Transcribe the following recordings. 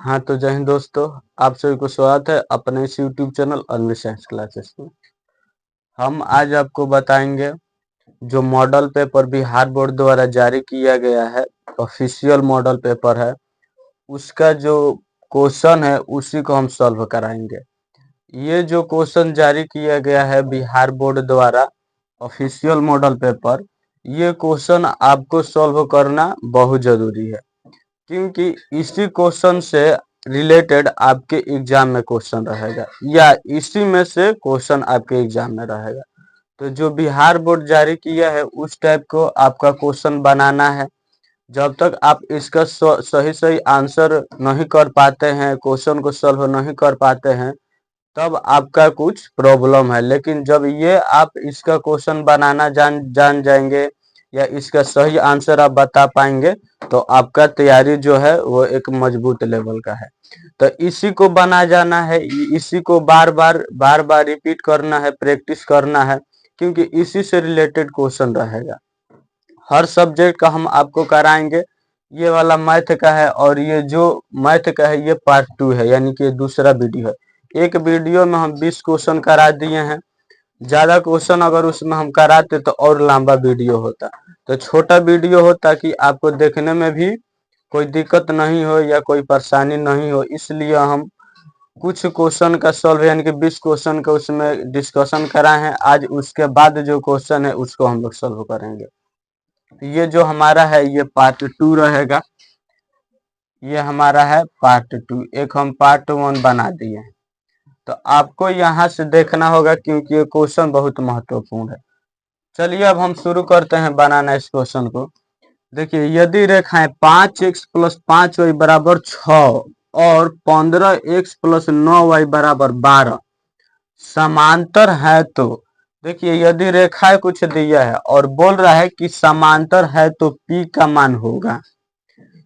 हाँ तो जय हिंद दोस्तों। आप सभी को स्वागत है अपने इस YouTube channel Anvi science classes में। हम आज आपको बताएंगे जो मॉडल पेपर बिहार बोर्ड द्वारा जारी किया गया है, ऑफिशियल मॉडल पेपर है, उसका जो क्वेश्चन है उसी को हम सॉल्व कराएंगे। ये जो क्वेश्चन जारी किया गया है बिहार बोर्ड द्वारा ऑफिशियल मॉडल पेपर, ये क्वेश्चन आपको सॉल्व करना बहुत जरूरी है, क्योंकि इसी क्वेश्चन से रिलेटेड आपके एग्जाम में क्वेश्चन रहेगा या इसी में से क्वेश्चन आपके एग्जाम में रहेगा। तो जो बिहार बोर्ड जारी किया है उस टाइप को आपका क्वेश्चन बनाना है। जब तक आप इसका सही सही आंसर नहीं कर पाते हैं, क्वेश्चन को सॉल्व नहीं कर पाते हैं, तब आपका कुछ प्रॉब्लम है। लेकिन जब ये आप इसका क्वेश्चन बनाना जान जाएंगे या इसका सही आंसर आप बता पाएंगे, तो आपका तैयारी जो है वो एक मजबूत लेवल का है। तो इसी को बना जाना है, इसी को बार बार रिपीट करना है, प्रैक्टिस करना है, क्योंकि इसी से रिलेटेड क्वेश्चन रहेगा। हर सब्जेक्ट का हम आपको कराएंगे। ये वाला मैथ का है और ये जो मैथ का है ये पार्ट 2 है, यानी कि दूसरा वीडियो है। एक वीडियो में हम 20 क्वेश्चन करा दिए हैं। ज्यादा क्वेश्चन अगर उसमें हम कराते तो और लंबा वीडियो होता, तो छोटा वीडियो होता कि आपको देखने में भी कोई दिक्कत नहीं हो या कोई परेशानी नहीं हो। इसलिए हम कुछ क्वेश्चन का सॉल्व यानी कि 20 क्वेश्चन का उसमें डिस्कशन कराए हैं। आज उसके बाद जो क्वेश्चन है उसको हम लोग सॉल्व करेंगे। ये जो हमारा है ये पार्ट 2 रहेगा। ये हमारा है पार्ट 2, एक हम पार्ट 1 बना दिए हैं। तो आपको यहाँ से देखना होगा क्योंकि ये क्वेश्चन बहुत महत्वपूर्ण है। चलिए अब हम शुरू करते हैं बनाना इस क्वेश्चन को। देखिए, यदि रेखाएं 5x प्लस 5y बराबर 6 और 15x प्लस 9y बराबर 12 समांतर है, तो देखिए यदि रेखाएं कुछ दिया है और बोल रहा है कि समांतर है तो P का मान होगा।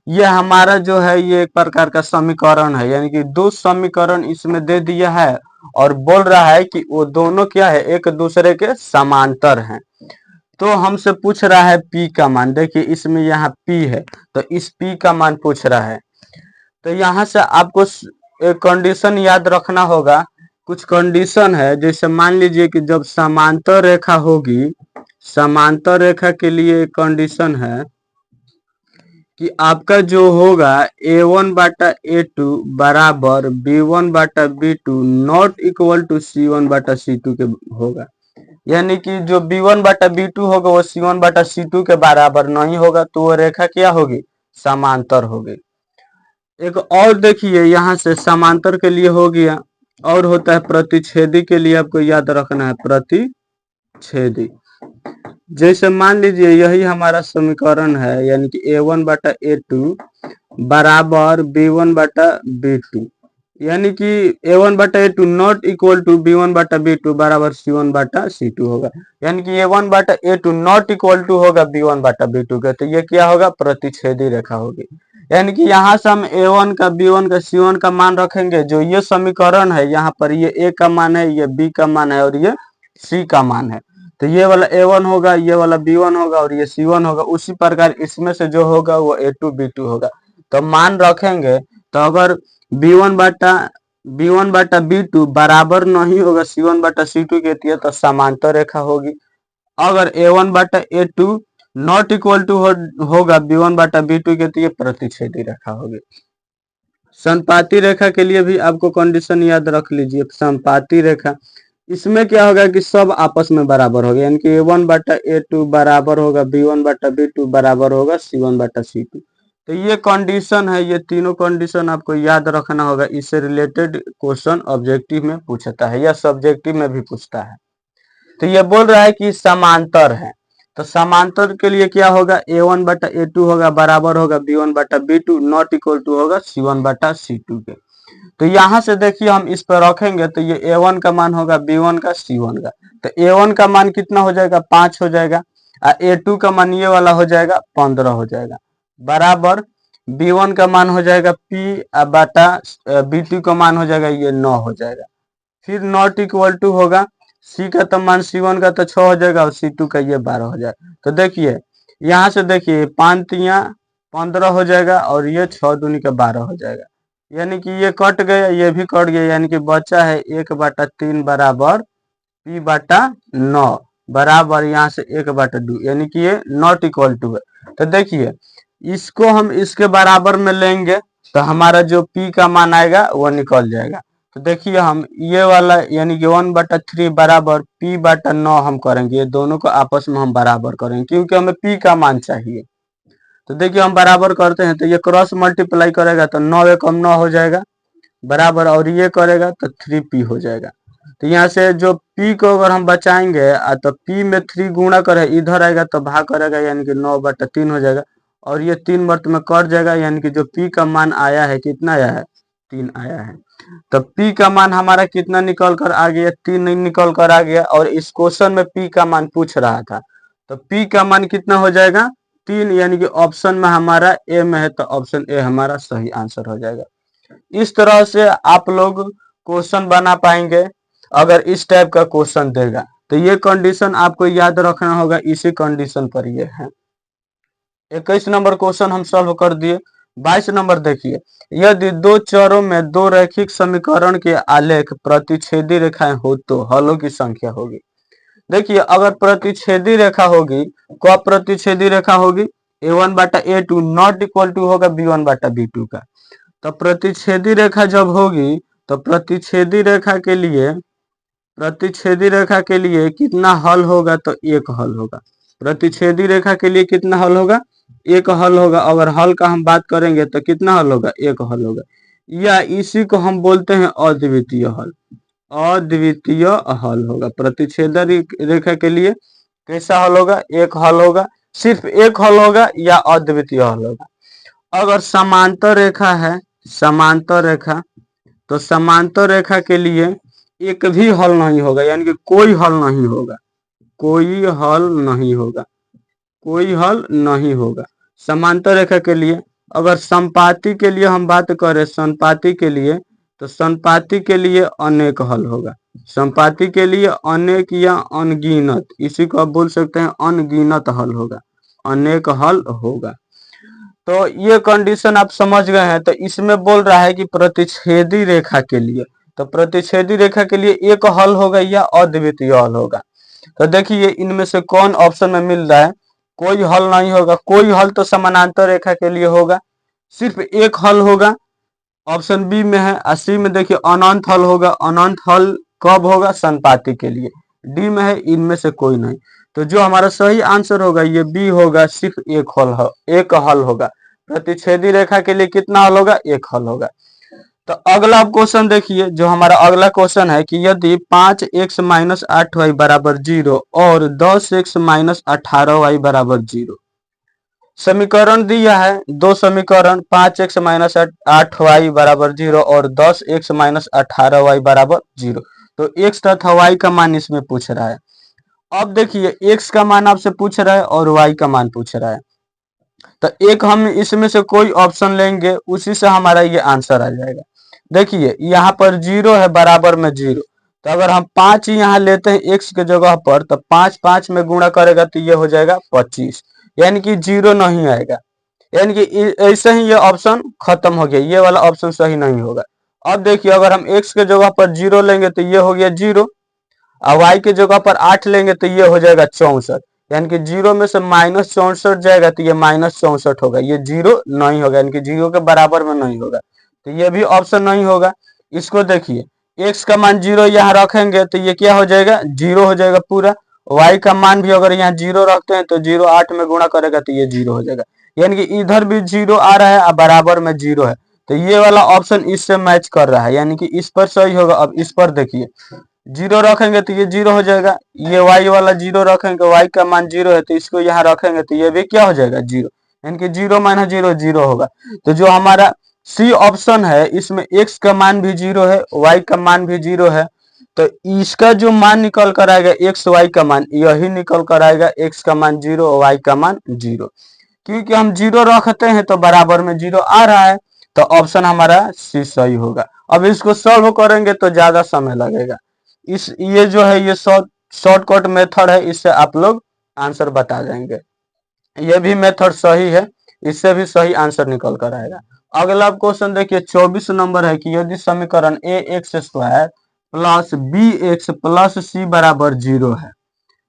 यह हमारा जो है ये एक प्रकार का समीकरण है, यानी कि दो समीकरण इसमें दे दिया है और बोल रहा है कि वो दोनों क्या है, एक दूसरे के समांतर हैं। तो हमसे पूछ रहा है P का मान। देखिए इसमें यहाँ P है तो इस P का मान पूछ रहा है। तो यहाँ से आपको एक कंडीशन याद रखना होगा। कुछ कंडीशन है, जैसे मान लीजिए कि जब समांतर रेखा होगी, समांतर रेखा के लिए एक कंडीशन है कि आपका जो होगा A1 बाटा A2 बराबर B1 बाटा B2 not equal to C1 बाटा C2 के होगा। यानी कि जो B1 बाटा B2 होगा वो C1 बाटा C2 के बराबर नहीं होगा, तो वो रेखा क्या होगी, समांतर होगी। एक और देखिए यहाँ से समांतर के लिए हो गया, और होता है प्रतिच्छेदी के लिए आपको याद रखना है प्रतिच्छेदी। जैसे मान लीजिए यही हमारा समीकरण है, यानी कि A1 बाटा A2 बराबर B1 बाटा B2, यानी कि A1 बाटा A2 not equal to B1 बाटा B2 बराबर C1 बाटा C2 होगा। यानी कि A1 बाटा A2 नॉट इक्वल टू होगा B1 बाटा B2 का, तो ये क्या होगा, प्रतिच्छेदी रेखा होगी। यानी कि यहाँ से हम A1 का B1 का C1 का मान रखेंगे। जो ये समीकरण है यहाँ पर ये A का मान है, ये B का मान है और ये C का मान है। तो ये वाला A1 होगा, ये वाला B1 होगा और ये C1 होगा। उसी प्रकार इसमें से जो होगा वो A2 B2 होगा। तो मान रखेंगे, तो अगर B1 बाटा B2 बराबर नहीं होगा C1 बाटा C2 के, तो समांतर रेखा होगी। अगर A1 बाटा A2 नॉट इक्वल टू होगा B1 बाटा B2 के, तो ये प्रतिच्छेदी रेखा होगी। संपाती रेखा के लिए भी आपको कंडीशन याद रख लीजिए। संपाती रेखा, इसमें क्या होगा कि सब आपस में बराबर होगा, यानी कि A1 बाटा A2 बराबर होगा B1 बाटा B2 बराबर होगा C1 बाटा C2। तो ये कंडीशन है, ये तीनों कंडीशन आपको याद रखना होगा। इससे रिलेटेड क्वेश्चन ऑब्जेक्टिव में पूछता है या सब्जेक्टिव में भी पूछता है। तो ये बोल रहा है कि समांतर है, तो समांतर के लिए क्या होगा, A1 बाटा A2 होगा बराबर होगा B1 बाटा B2 नॉट इक्वल टू होगा C1 बाटा C2 के। तो यहाँ से देखिए हम इस पर रखेंगे तो ये A1 का मान होगा B1 का C1 का। तो A1 का मान कितना हो जाएगा, 5 हो जाएगा। A2 का मान ये वाला हो जाएगा 15 हो जाएगा, बराबर B1 का मान हो जाएगा P बाटा B2 का मान हो जाएगा ये 9 हो जाएगा। फिर नॉट इक्वल टू होगा C का तो मान C1 का तो 6 हो जाएगा और C2 का ये 12 हो जाएगा। तो देखिए यहाँ से देखिए 5 3 15 हो जाएगा और ये 6 दूनी का 12 हो जाएगा। यानी कि ये कट गया, ये भी कट गया, यानी कि बचा है 1/3 बराबर P/9 बराबर यहाँ से 1/2, यानी कि ये नॉट इक्वल टू है। तो देखिए इसको हम इसके बराबर में लेंगे तो हमारा जो P का मान आएगा वो निकल जाएगा। तो देखिए हम ये वाला यानी कि 1/3 बराबर P/9 हम करेंगे, ये दोनों को आपस में हम बराबर करेंगे क्योंकि हमें P का मान चाहिए। तो देखिए हम बराबर करते हैं तो ये क्रॉस मल्टीप्लाई करेगा तो 9 एकम 9 हो जाएगा बराबर, और ये करेगा तो 3P हो जाएगा। तो यहाँ से जो P को अगर हम बचाएंगे तो P में 3 गुणा करे इधर आएगा तो भाग करेगा, यानी कि 9/3 हो जाएगा, और ये 3 वर्त में कट जाएगा, यानी कि जो P का मान आया है कितना आया है 3 आया है। तो P का मान हमारा कितना निकल कर आ गया 3 निकल कर आ गया, और इस क्वेश्चन में P का मान पूछ रहा था तो P का मान कितना हो जाएगा 3, यानी कि ऑप्शन में हमारा ए में है तो ऑप्शन ए हमारा सही आंसर हो जाएगा। इस तरह से आप लोग क्वेश्चन बना पाएंगे अगर इस टाइप का क्वेश्चन देगा। तो ये कंडीशन आपको याद रखना होगा, इसी कंडीशन पर ये है। 21 नंबर क्वेश्चन हम सॉल्व कर दिए। 22 नंबर देखिए, यदि दो चरों में दो रैखिक समीकरण के आलेख प्रतिच्छेदी रेखाएं हो तो हलों की संख्या होगी। देखिए अगर प्रतिच्छेदी रेखा होगी, कब प्रतिच्छेदी रेखा होगी A1/A2 नॉट इक्वल टू होगा B1/B2 का। तो प्रतिच्छेदी रेखा जब होगी तो प्रतिच्छेदी रेखा के लिए कितना हल होगा तो एक हल होगा। प्रतिच्छेदी रेखा के लिए कितना हल होगा एक हल होगा। अगर हल का हम बात करेंगे तो कितना हल होगा एक हल होगा, या इसी को हम बोलते हैं अद्वितीय हल। अद्वितीय हल होगा प्रतिच्छेदी रेखा के लिए कैसा हल होगा एक हल होगा, सिर्फ एक हल होगा या अद्वितीय हल होगा। अगर समांतर रेखा है समांतर रेखा तो समांतर रेखा के लिए एक भी हल नहीं होगा, यानी कि कोई हल नहीं होगा, कोई हल नहीं होगा, कोई हल नहीं होगा समांतर रेखा के लिए। अगर संपाती के लिए हम बात करें संपाती के लिए तो संपाती के लिए अनेक हल होगा। संपाती के लिए अनेक या अनगिनत, इसी को आप बोल सकते हैं अनगिनत हल होगा, अनेक हल होगा। तो ये कंडीशन आप समझ गए हैं। तो इसमें बोल रहा है कि प्रतिच्छेदी रेखा के लिए, तो प्रतिच्छेदी रेखा के लिए एक हल होगा या अद्वितीय हल होगा। तो देखिए इनमें से कौन ऑप्शन में मिल रहा है, कोई हल नहीं होगा। कोई हल तो समानांतर रेखा के लिए होगा, सिर्फ एक हल होगा, ऑप्शन बी में है। और सी में देखिए अनंत हल होगा, अनंत हल कब होगा संपाती के लिए। डी में है इनमें से कोई नहीं। तो जो हमारा सही आंसर होगा ये बी होगा, सिर्फ एक हल होगा। प्रतिच्छेदी रेखा के लिए कितना हल होगा एक हल होगा। तो अगला क्वेश्चन देखिए, जो हमारा अगला क्वेश्चन है कि यदि 5x - 8y बराबर 0 और 10x - 18y बराबर 0 समीकरण दिया है, दो समीकरण 5x - 8y बराबर 0 और 10x - 18y बराबर 0। तो x तथा y का मान इसमें पूछ रहा है। अब देखिए x का मान आपसे पूछ रहा है और y का मान पूछ रहा है, तो एक हम इसमें से कोई ऑप्शन लेंगे उसी से हमारा ये आंसर आ जाएगा। देखिए यहाँ पर 0 है बराबर में 0, तो अगर हम 5 यहाँ लेते हैं x के जगह पर तो 5 5 में गुणा करेगा तो ये हो जाएगा 25, यानी कि 0 नहीं आएगा, यानी कि ऐसे ही ये ऑप्शन खत्म हो गया, ये वाला ऑप्शन सही नहीं होगा। अब देखिए अगर हम x के जगह पर 0 लेंगे तो ये हो गया 0, और y के जगह पर 8 लेंगे तो ये हो जाएगा 64, यानी कि 0 में से -64 जाएगा तो ये -64 होगा, ये 0 नहीं होगा, यानी कि 0 के बराबर में नहीं होगा, तो ये भी ऑप्शन नहीं होगा। इसको देखिए x का मान 0 यहाँ रखेंगे तो ये क्या हो जाएगा 0 हो जाएगा पूरा। y का मान भी अगर यहाँ 0 रखते हैं तो 0 8 में गुणा करेगा तो ये 0 हो जाएगा, यानी कि इधर भी 0 आ रहा है और बराबर में 0 है, तो ये वाला ऑप्शन इससे मैच कर रहा है, यानी कि इस पर सही होगा। अब इस पर देखिए 0 रखेंगे तो ये 0 हो जाएगा, ये y वाला 0 रखेंगे, y का मान 0 है तो इसको यहाँ रखेंगे तो ये भी क्या हो जाएगा 0, यानी कि 0 - 0 0 होगा। तो जो हमारा सी ऑप्शन है इसमें x का मान भी 0 है, y का मान भी 0 है, तो इसका जो मान निकल कर आएगा x y का मान यही निकल कर आएगा, x का मान 0 y का मान 0, क्योंकि हम 0 रखते हैं तो बराबर में 0 आ रहा है, तो ऑप्शन हमारा सी सही होगा। अब इसको सॉल्व करेंगे तो ज्यादा समय लगेगा, ये जो है ये शॉर्टकट मेथड है, इससे आप लोग आंसर बता देंगे। ये भी मेथड सही है, इससे भी सही आंसर निकल कर आएगा। अगला क्वेश्चन देखिए 24 नंबर है कि यदि समीकरण A X square plus B X plus C बराबर 0 है।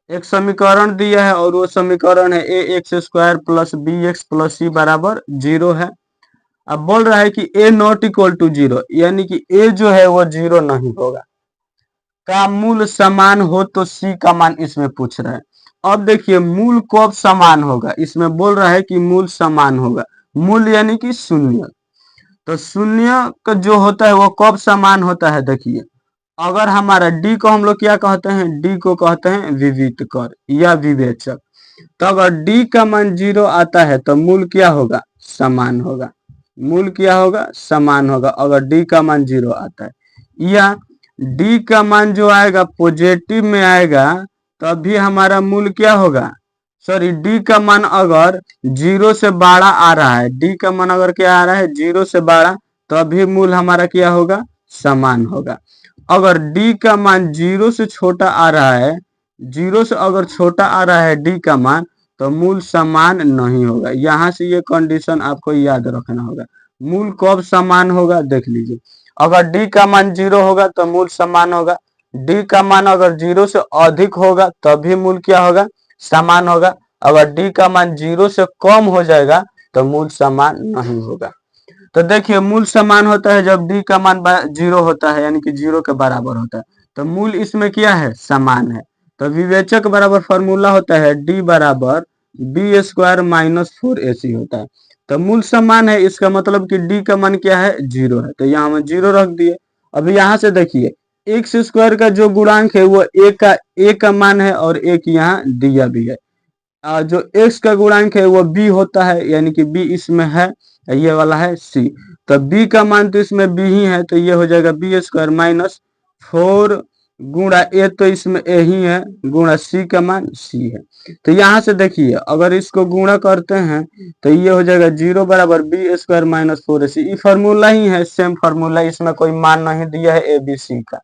एक समीकरण दिया है और वो समीकरण है A X square plus B X plus C बराबर 0 है। अब बोल रहा है कि ए नॉट इक्वल टू 0, यानी कि ए जो है वो 0 नहीं होगा। का मूल समान हो तो सी का मान इसमें पूछ रहा है। अब देखिए मूल कब समान होगा, इसमें बोल रहा है कि मूल समान होगा। मूल यानी कि शून्य। तो शून्य का जो होता है वो कब समान होता है, देखिए अगर हमारा डी को हम लोग क्या कहते हैं, डी को कहते हैं विविध कर या विवेचक। तो अगर डी का मान 0 आता है तो मूल क्या होगा, समान होगा। मूल क्या होगा, समान होगा अगर डी का मान 0 आता है। या डी का मान जो आएगा पॉजिटिव में आएगा तभी हमारा मूल क्या होगा, सॉरी डी का मान अगर 0 से बड़ा आ रहा है, डी का मान अगर क्या आ रहा है 0 से बड़ा, तभी मूल हमारा क्या होगा, समान होगा। अगर डी का मान 0 से छोटा आ रहा है, 0 से अगर छोटा आ रहा है डी का मान, तो मूल समान नहीं होगा। यहाँ से ये कंडीशन आपको याद रखना होगा। मूल कब समान होगा देख लीजिए, अगर डी का मान 0 होगा तो मूल समान होगा। डी का मान अगर 0 से अधिक होगा तभी मूल क्या होगा, समान होगा। अगर डी का मान 0 से कम हो जाएगा तो मूल समान नहीं होगा। तो देखिए मूल समान होता है जब डी का मान 0 होता है, यानी कि 0 के बराबर होता है, तो मूल इसमें क्या है, समान है। तो विवेचक बराबर फॉर्मूला होता है डी बराबर बी स्क्वायर माइनस 4ac होता है। तो मूल समान है, इसका मतलब कि डी का मान क्या है, 0 है, तो यहाँ हम 0 रख दिए। अभी यहाँ से देखिए एक्स स्क्वायर का जो गुणांक है वो ए का मान है और एक यहाँ दिया भी है। जो x का गुणांक है वो b होता है, यानी कि b इसमें है, ये वाला है c। तो b का मान तो इसमें b ही है, तो ये हो जाएगा बी स्क्वायर माइनस 4 गुणा a, तो इसमें a ही है, गुणा c का मान c है। तो यहाँ से देखिए अगर इसको गुणा करते हैं तो ये हो जाएगा 0 बराबर बी स्क्वायर माइनस 4ac। ये फार्मूला ही है, सेम फार्मूला, इसमें कोई मान नहीं दिया है a b c का।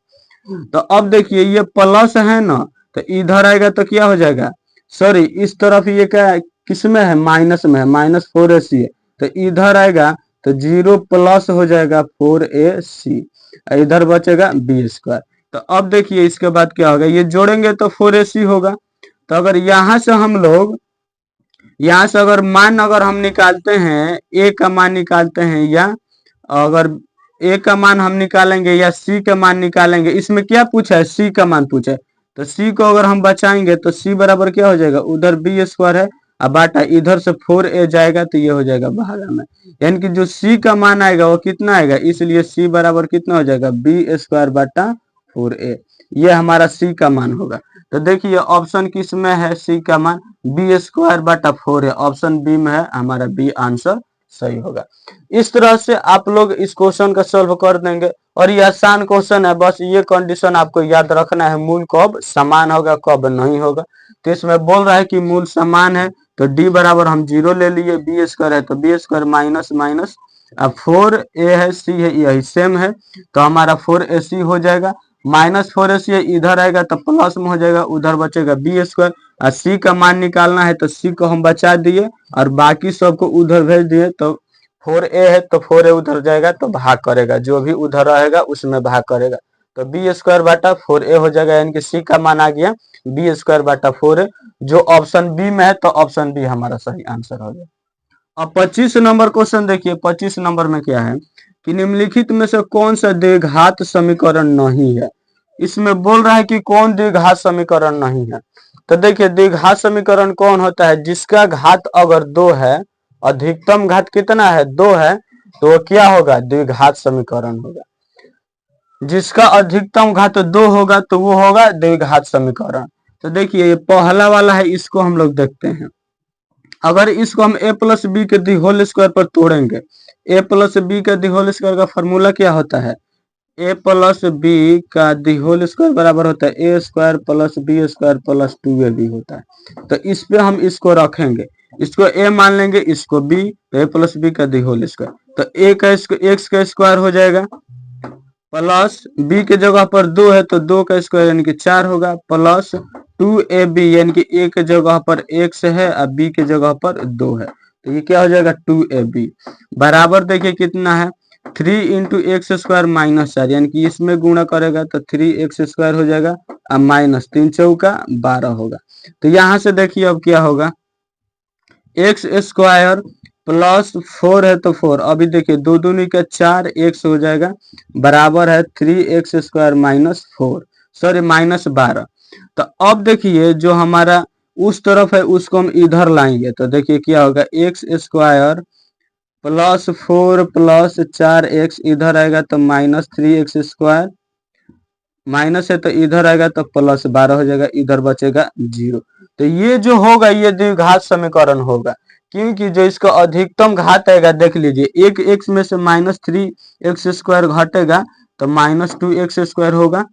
तो अब देखिए ये प्लस है ना, तो इधर आएगा तो क्या हो जाएगा, सॉरी इस तरफ ये क्या किस में है, माइनस में है, माइनस 4ac है, तो इधर आएगा तो 0 प्लस हो जाएगा 4ac, इधर बचेगा बी स्क्वायर। तो अब देखिए इसके बाद क्या होगा, ये जोड़ेंगे तो 4ac होगा। तो अगर यहाँ से हम लोग, यहाँ से अगर मान अगर हम निकालते हैं, ए का मान निकालते हैं, या अगर ए का मान हम निकालेंगे या सी का मान निकालेंगे, इसमें क्या पूछा है, सी का मान पूछा है, तो सी को अगर हम बचाएंगे तो सी बराबर क्या हो जाएगा, उधर बी स्क्वायर है, अब बाटा इधर से 4a जाएगा तो ये हो जाएगा भागा में, यानी कि जो सी का मान आएगा वो कितना आएगा, इसलिए सी बराबर कितना हो जाएगा, बी स्क्वायर बाटा 4a, ये हमारा सी का मान होगा। तो देखिए ऑप्शन किस में है, सी का मान बी स्क्वायर बाटा 4a, ऑप्शन बी में है, हमारा बी आंसर सही होगा। इस तरह से आप लोग इस क्वेश्चन का सॉल्व कर देंगे और ये आसान क्वेश्चन है, बस ये कंडीशन आपको याद रखना है, मूल कब समान होगा कब नहीं होगा। तो इसमें बोल रहा है कि मूल समान है तो डी बराबर हम 0 ले लिए, बी स्क्वायर है तो बी स्क्वायर माइनस माइनस, अब 4a है सी है यही सेम है, तो हमारा 4ac हो जाएगा, माइनस 4ac इधर आएगा तो प्लस में हो जाएगा, उधर बचेगा बी स्क्वायर, और सी का मान निकालना है तो सी को हम बचा दिए और बाकी सबको उधर भेज दिए। तो 4a है तो 4a उधर जाएगा तो भाग करेगा, जो भी उधर रहेगा उसमें भाग करेगा, तो बी स्क्वायर बाटा 4a हो जाएगा, यानी कि सी का मान आ गया बी स्क्वायर बाटा 4a, जो ऑप्शन बी में है, तो ऑप्शन बी हमारा सही आंसर हो गया। अब 25 नंबर क्वेश्चन देखिए, 25 नंबर में क्या है कि निम्नलिखित में से कौन सा द्विघात समीकरण नहीं है। इसमें बोल रहा है कि कौन द्विघात समीकरण नहीं है। तो देखिए द्विघात समीकरण कौन होता है, जिसका घात अगर 2 है, अधिकतम घात कितना है 2 है, तो वो क्या होगा, द्विघात समीकरण होगा। जिसका अधिकतम घात 2 होगा तो वो होगा द्विघात समीकरण। तो देखिए ये पहला वाला है, इसको हम लोग देखते हैं। अगर इसको हम a प्लस बी के दी होल स्क्वायर पर तोड़ेंगे, a प्लस बी का दी होल स्क्वायर का फॉर्मूला क्या होता है, a प्लस बी का दी होल स्क्वायर बराबर होता है a square plus B square plus 2ab होता है। तो इस पे हम इसको रखेंगे, इसको a मान लेंगे, इसको b, तो a प्लस बी का दी होल स्क्वायर, तो a का x का स्क्वायर हो जाएगा, प्लस b के जगह पर 2 है तो 2 का स्क्वायर यानी कि 4 होगा, प्लस 2ab यानी कि a के जगह पर x है और b के जगह पर 2 है, तो ये क्या हो जाएगा 2ab बराबर देखिए कितना है 3 इंटू एक्स स्क्वायर माइनस 4 यानी कि इसमें गुणा करेगा तो 3x स्क्वायर हो जाएगा और माइनस 3 चौका 12 होगा। तो यहाँ से देखिए अब क्या होगा एक्स स्क्वायर प्लस 4 है तो 4 अभी देखिए दो दूनी का 4 एक्स हो जाएगा बराबर है 3x square minus 4 sorry minus 12। तो अब देखिए जो हमारा उस तरफ है उसको हम इधर लाएंगे तो देखिए क्या होगा x square plus 4 plus 4x इधर आएगा तो माइनस 3x स्क्वायर माइनस है तो इधर आएगा तो प्लस 12 हो जाएगा इधर बचेगा 0। तो ये जो होगा ये द्विघात समीकरण होगा क्योंकि जो इसका अधिकतम घात आएगा देख लीजिए एक एक्स में से माइनस 3x स्क्वायर घटेगा तो माइनस 2x स्क्वायर होगा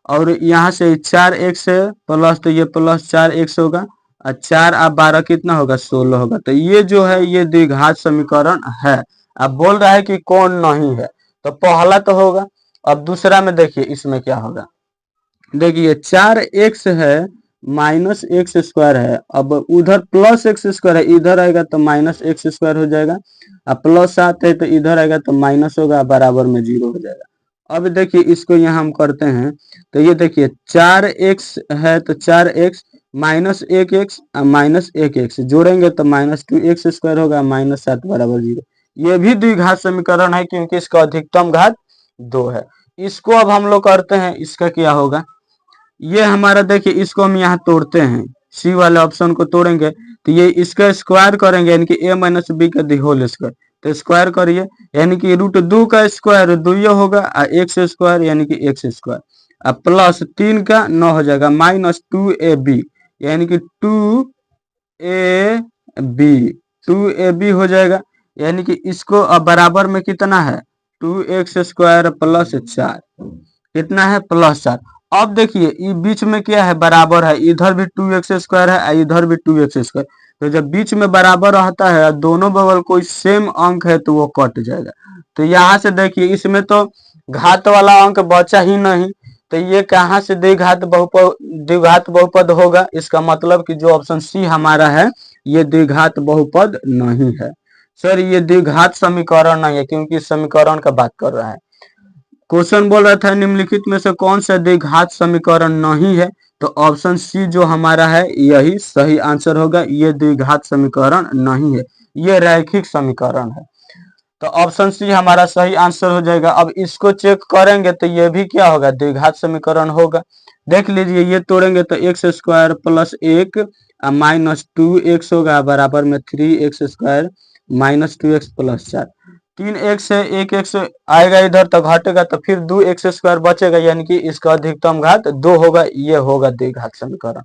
और यहाँ से 4x है प्लस तो ये प्लस 4x होगा और 4 और 12 कितना होगा 16 होगा। तो ये जो है ये द्विघात समीकरण है। अब बोल रहा है कि कौन नहीं है तो पहला तो होगा। अब दूसरा में देखिए इसमें क्या होगा देखिए 4x है माइनस एक्स स्क्वायर है अब उधर प्लस एक्स स्क्वायर है इधर आएगा तो माइनस एक्स स्क्वायर हो जाएगा और प्लस 7 है तो इधर आएगा तो माइनस होगा बराबर में 0 हो जाएगा। अब देखिए इसको यहाँ हम करते हैं तो ये देखिए 4x है तो 4x minus 1x minus 1x जोड़ेंगे तो माइनस 2x स्क्वायर होगा माइनस 7 बराबर 0। ये भी द्विघात समीकरण है क्योंकि इसका अधिकतम घात 2 है। इसको अब हम लोग करते हैं इसका क्या होगा ये हमारा देखिए इसको हम यहाँ तोड़ते हैं सी वाले ऑप्शन को तोड़ेंगे तो ये इसका स्क्वायर करेंगे यानी कि a माइनस बी का होल स्क्वायर तो स्क्वायर करिए यानी कि रूट 2 का स्क्वायर 2 होगा और एक्स स्क्वायर यानी कि एक्स स्क्वायर अब प्लस 3 का 9 हो जाएगा माइनस 2ab यानी कि 2ab हो जाएगा यानी कि इसको अब बराबर में कितना है 2x स्क्वायर प्लस 4 कितना है प्लस 4। अब देखिए बीच में क्या है बराबर है इधर भी 2x स्क्वायर है इधर भी 2x स्क्वायर तो जब बीच में बराबर रहता है दोनों बगल कोई सेम अंक है तो वो कट जाएगा। तो यहाँ से देखिए इसमें तो घात वाला अंक बचा ही नहीं तो ये कहाँ से द्विघात बहुपद होगा इसका मतलब कि जो ऑप्शन सी हमारा है ये द्विघात बहुपद नहीं है। सर ये द्विघात समीकरण नहीं है क्योंकि इस समीकरण का बात कर रहा है। क्वेश्चन बोल रहा था निम्नलिखित में से कौन सा द्विघात समीकरण नहीं है तो ऑप्शन सी जो हमारा है यही सही आंसर होगा। ये द्विघात समीकरण नहीं है ये रैखिक समीकरण है तो ऑप्शन सी हमारा सही आंसर हो जाएगा। अब इसको चेक करेंगे तो ये भी क्या होगा द्विघात समीकरण होगा। देख लीजिए ये तोड़ेंगे तो x square plus 1 minus 2x होगा बराबर में 3x square minus 2x plus 4 3x है 1x आएगा इधर तो घटेगा तो फिर 2x स्क्वायर बचेगा यानी कि इसका अधिकतम घात 2 होगा ये होगा द्विघात समीकरण।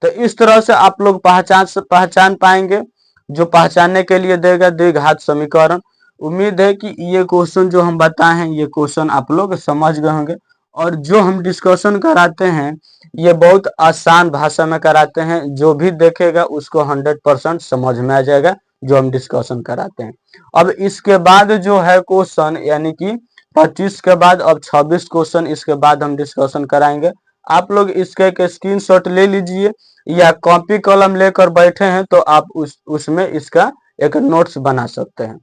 तो इस तरह से आप लोग पहचान पाएंगे जो पहचानने के लिए देगा द्विघात समीकरण। उम्मीद है कि ये क्वेश्चन जो हम बताए हैं ये क्वेश्चन आप लोग समझ गए होंगे और जो हम डिस्कशन कराते हैं ये बहुत आसान भाषा में कराते हैं जो भी देखेगा उसको 100% समझ में आ जाएगा जो हम डिस्कशन कराते हैं। अब इसके बाद जो है क्वेश्चन यानी कि 25 के बाद अब 26 क्वेश्चन इसके बाद हम डिस्कशन कराएंगे। आप लोग इसके एक स्क्रीनशॉट ले लीजिए या कॉपी कलम लेकर बैठे हैं तो आप उसमें इसका एक नोट्स बना सकते हैं।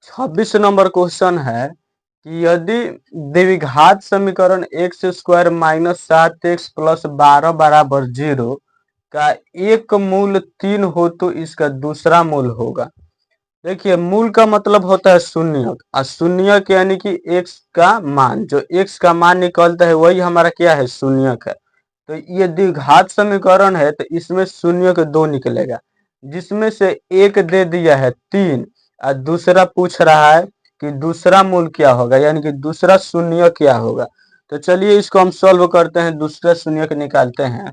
26 नंबर क्वेश्चन है कि यदि द्विघात समीकरण x square minus 7x plus 12 बराबर 0 का एक मूल 3 हो तो इसका दूसरा मूल होगा। देखिए मूल का मतलब होता है शून्य और शून्यक यानी कि x का मान जो x का मान निकलता है वही हमारा क्या है शून्यक है। तो ये द्विघात समीकरण है तो इसमें शून्यक 2 निकलेगा जिसमें से एक दे दिया है 3 और दूसरा पूछ रहा है कि दूसरा मूल क्या होगा यानी कि दूसरा शून्य क्या होगा। तो चलिए इसको हम सॉल्व करते हैं दूसरा शून्यक निकालते हैं।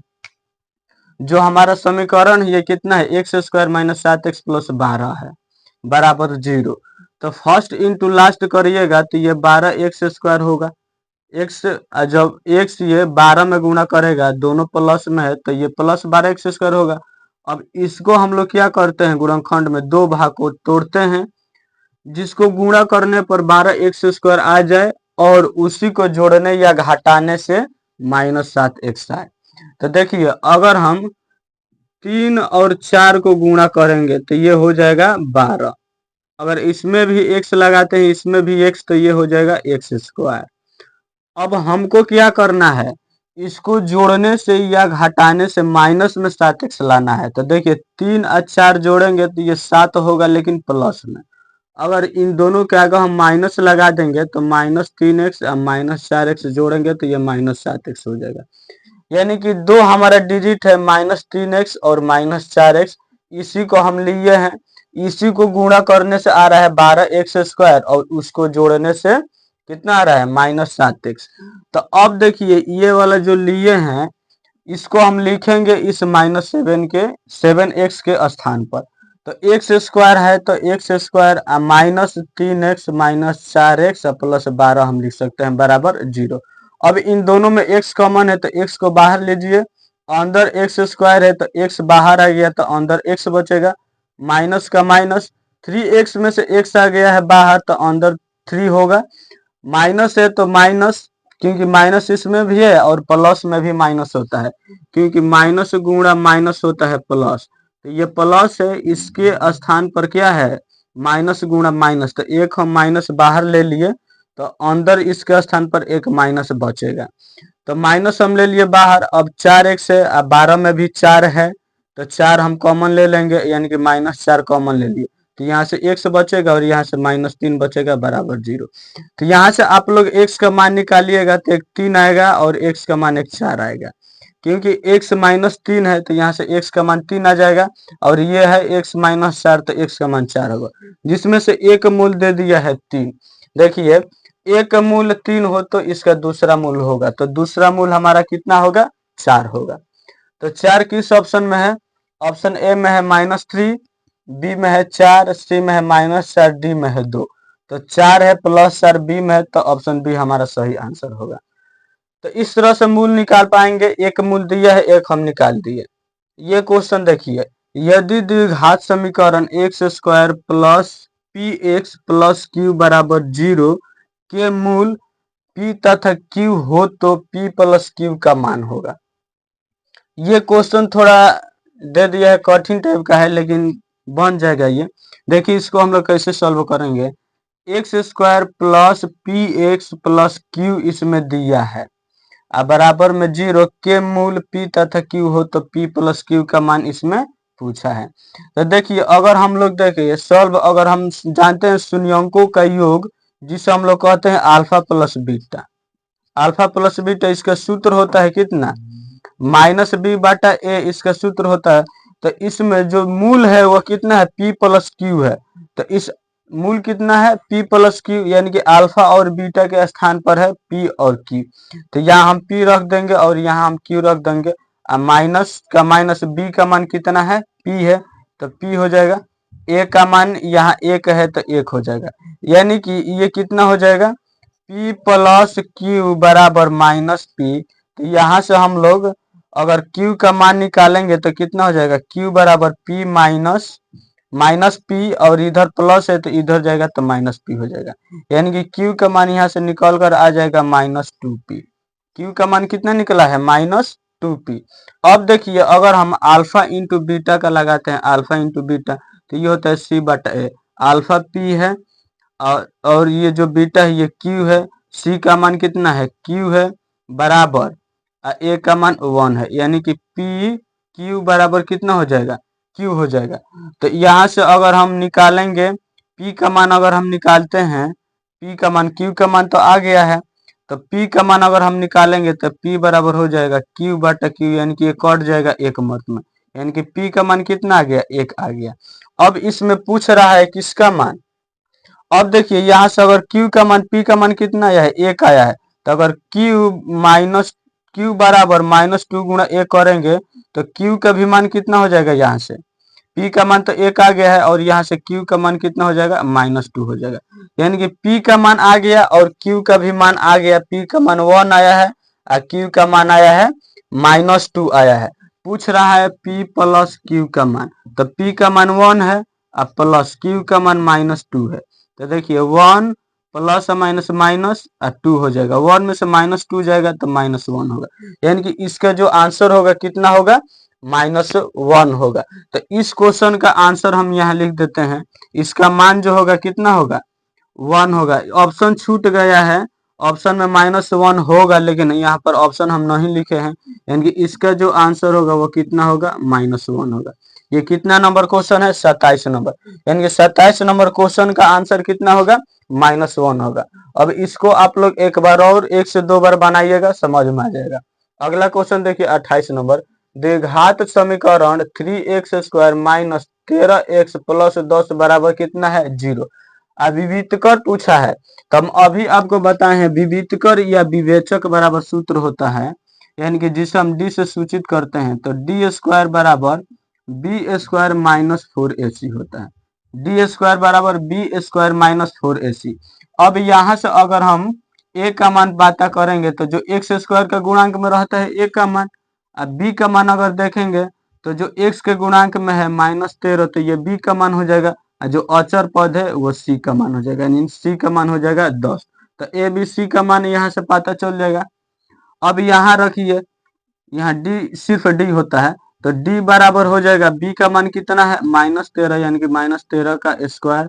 जो हमारा समीकरण ये कितना है x square minus 7x plus 12 है बराबर 0 तो फर्स्ट इंटू लास्ट करिएगा तो ये 12x स्क्वायर होगा x जब x ये 12 में गुणा करेगा दोनों प्लस में है तो ये प्लस 12x स्क्वायर होगा। अब इसको हम लोग क्या करते हैं गुणनखंड में दो भाग को तोड़ते हैं जिसको गुणा करने पर 12x स्क्वायर आ जाए और उसी को जोड़ने या घटाने से माइनस 7x आए। तो देखिए अगर हम 3 और 4 को गुणा करेंगे तो ये हो जाएगा 12। अगर इसमें भी x लगाते हैं, इसमें भी x, तो ये हो जाएगा x स्क्वायर। अब हमको क्या करना है, इसको जोड़ने से या घटाने से माइनस में 7x लाना है। तो देखिए 3 और 4 जोड़ेंगे तो ये 7 होगा, लेकिन प्लस में। अगर इन दोनों के आगे हम माइनस लगा देंगे तो -3x और -4x जोड़ेंगे तो ये -7x हो जाएगा। यानी कि दो हमारा डिजिट है -3x और -4x, इसी को हम लिए हैं। इसी को गुणा करने से आ रहा है 12x² और उसको जोड़ने से कितना आ रहा है -7x। तो अब देखिए ये वाला जो लिए हैं इसको हम लिखेंगे इस -7 के 7x के स्थान पर। तो x² है तो x² -3x -4x प्लस 12 हम लिख सकते हैं बराबर 0। अब इन दोनों में x कॉमन है तो x को बाहर लीजिए, अंदर x² है तो x बाहर आ गया तो अंदर x बचेगा, माइनस का माइनस, 3x में से x आ गया है बाहर तो अंदर 3 होगा, माइनस है तो माइनस, क्योंकि माइनस इसमें भी है और प्लस में भी माइनस होता है, क्योंकि माइनस गुणा माइनस होता है प्लस। तो ये प्लस है, इसके स्थान पर क्या है माइनस गुणा माइनस, तो एक हम माइनस बाहर ले लिए तो अंदर इसके स्थान पर एक माइनस बचेगा। तो माइनस हम ले लिए बाहर, अब 4x है, अब 12 में भी 4 है तो 4 हम कॉमन ले लेंगे, यानी कि -4 कॉमन ले लिए तो यहाँ से x बचेगा और यहाँ से -3 बचेगा बराबर 0। तो यहाँ से आप लोग x का मान निकालिएगा तो एक 3 आएगा और x का मान एक 4 आएगा, क्योंकि x -3 है तो यहाँ से x का मान 3 आ जाएगा और ये है x -4 तो x का मान 4 होगा, जिसमें से एक मूल दे दिया है 3। देखिए एक मूल 3 हो तो इसका दूसरा मूल होगा, तो दूसरा मूल हमारा कितना होगा 4 होगा। तो 4 किस ऑप्शन में है, ऑप्शन ए में है -3, बी में है 4, सी में है -4, डी में है 2। तो 4 है +4 बी में है तो ऑप्शन बी हमारा सही आंसर होगा। तो इस तरह से मूल निकाल पाएंगे, एक मूल दिया है एक हम निकाल दिए। ये क्वेश्चन देखिए, यदि द्विघात समीकरण x² plus px plus q बराबर 0 के मूल p तथा q हो तो p प्लस q का मान होगा। ये क्वेश्चन थोड़ा दे दिया है, कठिन टाइप का है लेकिन बन जाएगा ये। देखिए इसको हम लोग कैसे सॉल्व करेंगे, x² plus px plus q इसमें दिया है बराबर में 0 के मूल p तथा q हो तो p प्लस q का मान इसमें पूछा है। तो देखिए अगर हम लोग देखिए सॉल्व, अगर हम जानते हैं शून्यंकों का योग जिसे हम लोग कहते हैं alpha plus beta, alpha plus beta इसका सूत्र होता है कितना -b/a, इसका सूत्र होता है। तो इसमें जो मूल है वो कितना है p प्लस q है, तो इस मूल कितना है p प्लस q, यानी कि अल्फा और बीटा के स्थान पर है p और q। तो यहाँ हम p रख देंगे और यहाँ हम q रख देंगे, माइनस का माइनस b का मान कितना है p है तो p हो जाएगा, a का मान यहाँ 1 है तो 1 हो जाएगा, यानी कि ये कितना हो जाएगा p प्लस q बराबर -p। तो यहाँ से हम लोग अगर q का मान निकालेंगे तो कितना हो जाएगा q बराबर p माइनस p, और इधर प्लस है तो इधर जाएगा तो -p हो जाएगा, यानी कि q का मान यहाँ से निकल कर आ जाएगा -2p। q का मान कितना निकला है -2p। अब देखिए अगर हम अल्फा इंटू बीटा का लगाते हैं, अल्फा इंटू बीटा तो ये होता है c/a, अल्फा p है और ये जो बीटा है ये q है, c का मान कितना है q है बराबर a का मान 1 है, यानी कि p q बराबर कितना हो जाएगा q हो जाएगा। तो यहाँ से अगर हम निकालेंगे p का मान, अगर हम निकालते हैं p का मान, q का मान तो आ गया है, तो p का मान अगर हम निकालेंगे तो p बराबर हो जाएगा q/q, यानी कि ये कट जाएगा एक मत में, यानी कि p का मान कितना आ गया 1 आ गया। अब इसमें पूछ रहा है किसका मान, अब देखिए यहाँ से अगर q का मान, p का मान कितना आया है 1 आया है, तो अगर q बराबर -2 गुणा 1 करेंगे तो q का भी मान कितना हो जाएगा, यहाँ से p का मान तो 1 आ गया है और यहाँ से q का मान कितना हो जाएगा -2 हो जाएगा, यानी कि p का मान आ गया और q का भी मान आ गया। p का मान 1 आया है और q का मान आया है -2 आया है। पूछ रहा है p प्लस q का मान, तो p का मान 1 है और प्लस q का मान -2 है। तो देखिए 1 प्लस माइनस माइनस 2 हो जाएगा, 1 में से -2 जाएगा तो -1 होगा, यानी कि इसका जो आंसर होगा कितना होगा -1 होगा। तो इस क्वेश्चन का आंसर हम यहाँ लिख देते हैं। इसका मान जो होगा कितना होगा, 1 होगा। ऑप्शन छूट गया है, ऑप्शन में -1 होगा, लेकिन यहाँ पर ऑप्शन हम नहीं लिखे हैं, यानी कि इसका जो आंसर होगा वो कितना होगा, -1 होगा। ये कितना नंबर क्वेश्चन है, 27 नंबर, यानी कि 27 नंबर क्वेश्चन का आंसर कितना होगा, -1 होगा। अब इसको आप लोग एक बार और 1 से 2 बार बनाइएगा, समझ में आ जाएगा। अगला क्वेश्चन देखिए 28 नंबर, द्विघात समीकरण 3x² - 13x + 10 बराबर कितना है, 0। विवितकर पूछा है, तो हम अभी आपको बताए हैं विवितकर या विवेचक बराबर सूत्र होता है, यानी कि जिसे हम डी से सूचित करते हैं, तो d² बराबर b² - 4ac होता है। d² बराबर b² - 4ac। अब यहाँ से अगर हम a का मान पता करेंगे तो जो x² का गुणांक में रहता है a का मान, अब b का मान अगर देखेंगे तो जो x के गुणांक में है -13, तो ये b का मान हो जाएगा, जो अचर पद है वो c का मान हो जाएगा, यानी c का मान हो जाएगा 10। तो a b c का मान यहाँ से पता चल जाएगा। अब यहाँ रखिए, यहाँ d सिर्फ d होता है, तो d बराबर हो जाएगा, b का मान कितना है, -13, यानी कि -13 का स्क्वायर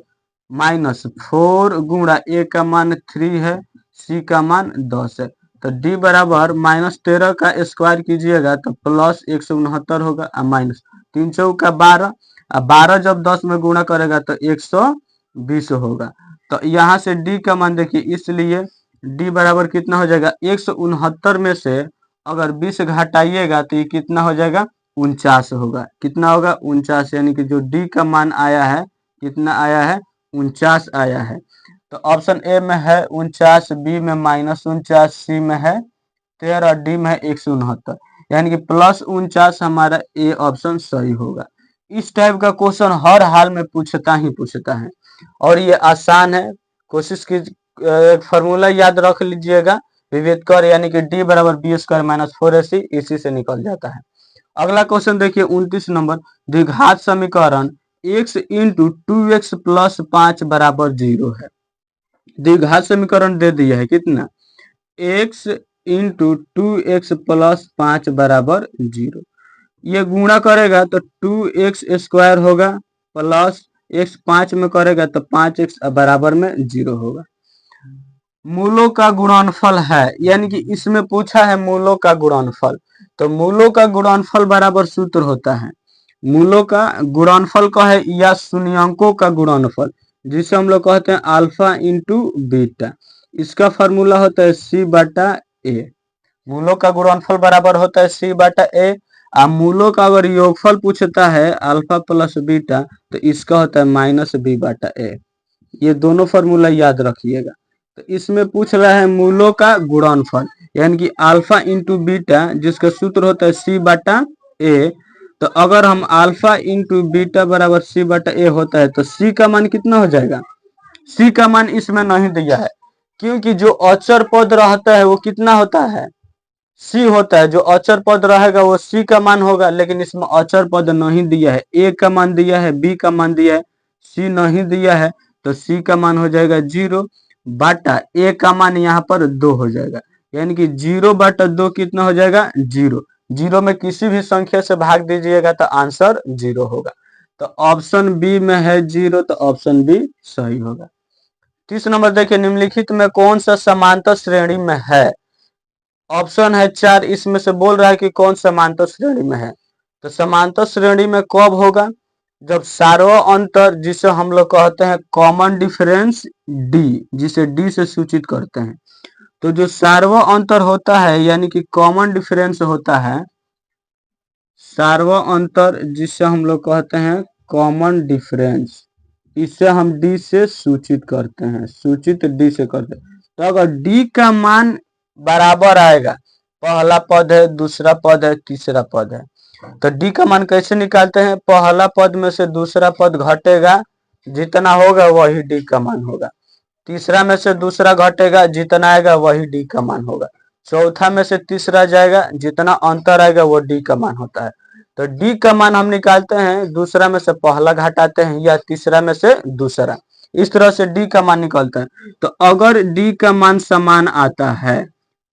-4 गुणा a का मान 3 है, c का मान 10 है। तो d बराबर -13 का स्क्वायर कीजिएगा तो +169 होगा, माइनस 3 चौका 12, 12 जब 10 में गुणा करेगा तो 120 होगा। तो यहाँ से d का मान देखिए, इसलिए d बराबर कितना हो जाएगा, 169 में से अगर 20 घटाइएगा तो ये कितना हो जाएगा, 49 होगा। कितना होगा, 49, यानी कि जो d का मान आया है कितना आया है, 49 आया है। तो ऑप्शन ए में है 49, बी में -49, सी में है 13, डी में है 169, यानी कि +49 हमारा ए ऑप्शन सही होगा। इस टाइप का क्वेश्चन हर हाल में पूछता ही पूछता है, और ये आसान है। कोशिश की एक फार्मूला याद रख लीजिएगा, विवेचकर यानी कि d बराबर b² - 4ac, इसी से निकल जाता है। अगला क्वेश्चन देखिए 29 नंबर, द्विघात समीकरण x × 2x + 5 बराबर 0 है। द्विघात समीकरण दे दिया है कितना, x × 2x + 5 बराबर 0। ये गुणा करेगा तो 2x² होगा, प्लस x 5 में करेगा तो 5x बराबर में 0 होगा। मूलों का गुणनफल है, यानी कि इसमें पूछा है मूलों का गुणनफल, तो मूलों का गुणनफल बराबर सूत्र होता है, मूलों का गुणनफल का है या शून्यंकों का गुणनफल, जिसे हम लोग कहते हैं अल्फा इंटू बीटा। इसका फार्मूला होता है c/a। मूलों का गुणनफल बराबर होता है c/a। मूलों का अगर योगफल पूछता है अल्फा प्लस बीटा, तो इसका होता है -b/a। ये दोनों फार्मूला याद रखिएगा। तो इसमें पूछ रहा है मूलों का गुणनफल, यानी कि अल्फा इंटू बीटा, जिसका सूत्र होता है c/a। तो अगर हम अल्फा इंटू बीटा बराबर c/a होता है, तो c का मान कितना हो जाएगा, c का मान इसमें नहीं दिया है, क्योंकि जो अचर पद रहता है वो कितना होता है, c होता है। जो अचर पद रहेगा वो c का मान होगा, लेकिन इसमें अचर पद नहीं दिया है, a का मान दिया है, b का मान दिया है, c नहीं दिया है, तो c का मान हो जाएगा 0 बटा a का मान यहाँ पर 2 हो जाएगा, यानी कि 0/2 कितना हो जाएगा, 0। 0 में किसी भी संख्या से भाग दीजिएगा तो आंसर 0 होगा। तो ऑप्शन बी में है 0, तो ऑप्शन बी सही होगा। 30 नंबर देखिए, निम्नलिखित में कौन सा समांतर श्रेणी में है। ऑप्शन है 4, इसमें से बोल रहा है कि कौन समांतर श्रेणी में है। तो समांतर श्रेणी में कब होगा, जब सार्व अंतर, जिसे हम लोग कहते हैं कॉमन डिफरेंस d, जिसे d से सूचित करते हैं, तो जो सार्व अंतर होता है यानी कि कॉमन डिफरेंस होता है, सार्व अंतर जिसे हम लोग कहते हैं कॉमन डिफरेंस, इसे हम d से सूचित करते हैं, सूचित d से करते हैं। तो अगर d का मान बराबर आएगा, पहला पद है, दूसरा पद है, तीसरा पद है, तो d का मान कैसे निकालते हैं, पहला पद में से दूसरा पद घटेगा, जितना होगा वही d का मान होगा। तीसरा में से दूसरा घटेगा, जितना आएगा वही d का मान होगा। चौथा में से तीसरा जाएगा, जितना अंतर आएगा वो d का मान होता है। तो d का मान हम निकालते हैं, दूसरा में से पहला घटाते हैं या तीसरा में से दूसरा, इस तरह से d का मान निकलता है। तो अगर d का मान समान आता है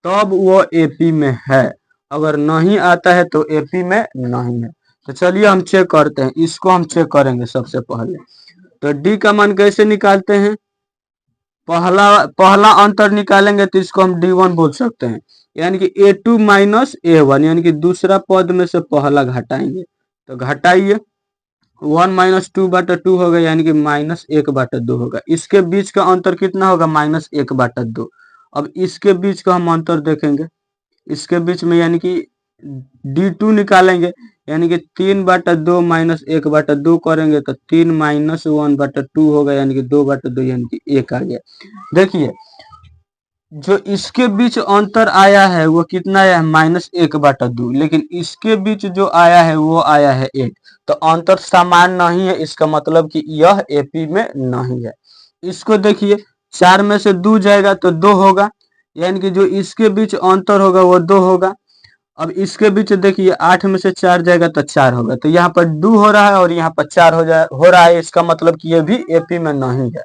तब वो AP में है, अगर नहीं आता है तो एपी में नहीं है। तो चलिए हम चेक करते हैं, इसको हम चेक करेंगे सबसे पहले। तो डी का मान कैसे निकालते हैं? पहला पहला अंतर निकालेंगे तो इसको हम D1 बोल सकते हैं, यानी कि A2 माइनस A1, यानी कि दूसरा पद में से पहला घटाएंगे। तो घटाइए, 1 - 2/2 होगा, यानी कि -1/2 होगा। इसके बीच का अंतर कितना होगा? -1/2। अब इसके बीच का हम अंतर देखेंगे, इसके बीच में यानी कि D2 निकालेंगे, यानी कि 3/2 -1/2 करेंगे तो 3 - 1/2 होगा, यानी कि 2/2, यानी कि 1 आ गया। देखिए जो इसके बीच अंतर आया है वो कितना आया है? -1/2, लेकिन इसके बीच जो आया है वो आया है 1। तो अंतर समान नहीं है, इसका मतलब कि यह एपी में नहीं है। इसको देखिए, 4 में से 2 जाएगा तो 2 होगा, यानी कि जो इसके बीच अंतर होगा वो 2 होगा। अब इसके बीच देखिए 8 में से 4 जाएगा तो 4 होगा, तो यहाँ पर 2 हो रहा है और यहाँ पर 4 हो रहा है, इसका मतलब कि ये भी एपी में नहीं है।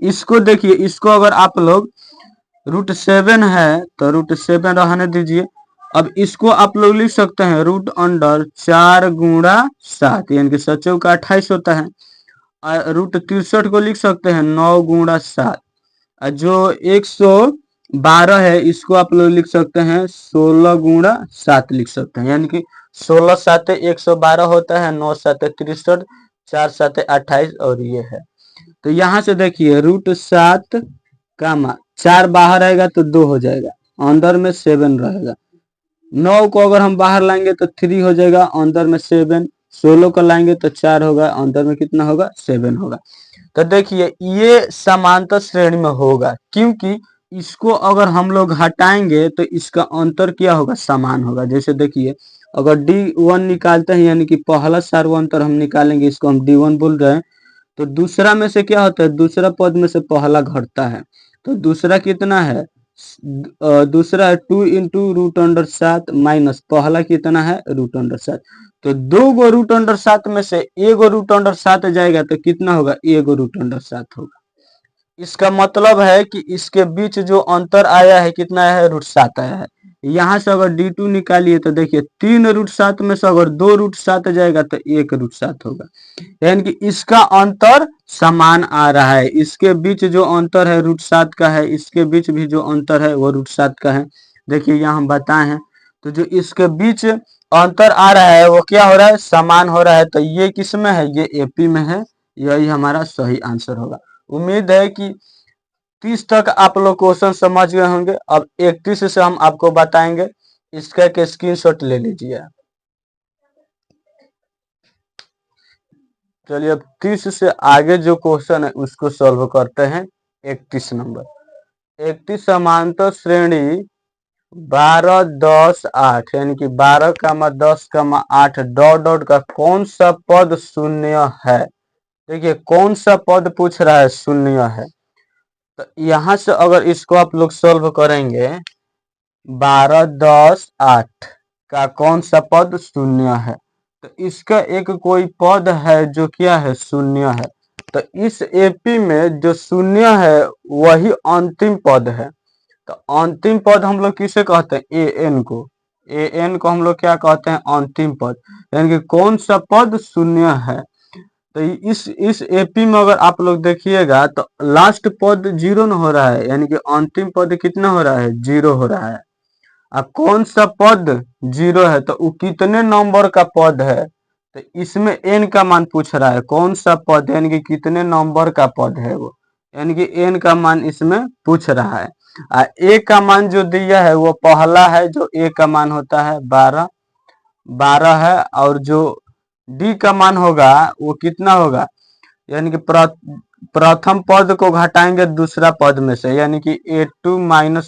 इसको देखिए, इसको अगर आप लोग √7 है तो √7 रहने दीजिए। अब इसको आप लोग लिख सकते हैं √4 गुणा 7, यानी कि 7 का 28 होता है। √63 को लिख सकते हैं 9 गुणा 7। जो 112 है इसको आप लोग लिख सकते हैं 16 गुणा 7 लिख सकते हैं, यानी कि 16 7 112 होता है, 9 7 63, 4 7 28 और ये है। तो यहाँ से देखिए √7 का मान 4 बाहर आएगा तो 2 हो जाएगा, अंदर में 7 रहेगा। 9 को अगर हम बाहर लाएंगे तो 3 हो जाएगा, अंदर में 7। 16 को लाएंगे तो 4 होगा, अंदर में कितना होगा? 7 होगा। तो देखिए ये समांतर श्रेणी में होगा, क्योंकि इसको अगर हम लोग हटाएंगे तो इसका अंतर क्या होगा? समान होगा। जैसे देखिए अगर D1 निकालते हैं, यानी कि पहला सार्वंतर हम निकालेंगे, इसको हम D1 बोल रहे हैं, तो दूसरा में से क्या होता है? दूसरा पद में से पहला घटता है। तो दूसरा कितना है? दूसरा है 2 × √7 माइनस पहला कितना है? √7। तो 2 गो √7 में से 1 गो √7 जाएगा तो कितना होगा? 1 गो √7 होगा। इसका मतलब है कि इसके बीच जो अंतर आया है कितना है? √7 आया है। यहाँ से अगर D2 निकालिए तो देखिए 3 √7 में से अगर 2 √7 जाएगा तो 1 √7 होगा, यानी कि इसका अंतर समान आ रहा है। इसके बीच जो अंतर है √7 का है, इसके बीच भी जो अंतर है वो √7 का है। देखिए यहाँ हम बताए हैं, तो जो इसके बीच अंतर आ रहा है वो क्या हो रहा है? समान हो रहा है। तो ये किस में है? ये एपी में है। यही हमारा सही आंसर होगा। उम्मीद है कि 30 तक आप लोग क्वेश्चन समझ गए होंगे। अब 31 से हम आपको बताएंगे, इसका के स्क्रीनशॉट ले लीजिए। चलिए अब 30 से आगे जो क्वेश्चन है उसको सॉल्व करते हैं। 31 नंबर, 31 समांतर श्रेणी 12 10 8, यानी कि 12, 10, 8 डॉट डॉट का कौन सा पद शून्य है? देखिए कौन सा पद पूछ रहा है? शून्य है। तो यहाँ से अगर इसको आप लोग सॉल्व करेंगे, 12 10 8 का कौन सा पद शून्य है? तो इसका एक कोई पद है जो क्या है? शून्य है। तो इस एपी में जो शून्य है वही अंतिम पद है। तो अंतिम पद हम लोग किसे कहते हैं? एन को। एन को हम लोग क्या कहते हैं? अंतिम पद। यानी कि कौन सा पद शून्य है? तो इस एपी में अगर आप लोग देखिएगा तो लास्ट पद 0 न हो रहा है, यानी कि अंतिम पद कितना हो रहा है? 0 हो रहा है। अब कौन सा पद 0 है तो वो कितने नंबर का पद है? तो इसमें एन का मान पूछ रहा है, कौन सा पद यानी कि कितने नंबर का पद है वो, यानी कि एन का मान इसमें पूछ रहा है। ए का मान जो दिया है वो पहला है, जो ए का मान होता है 12 है, और जो डी का मान होगा वो कितना होगा? यानी कि प्रथम पद को घटाएंगे दूसरा पद में से, यानी कि A2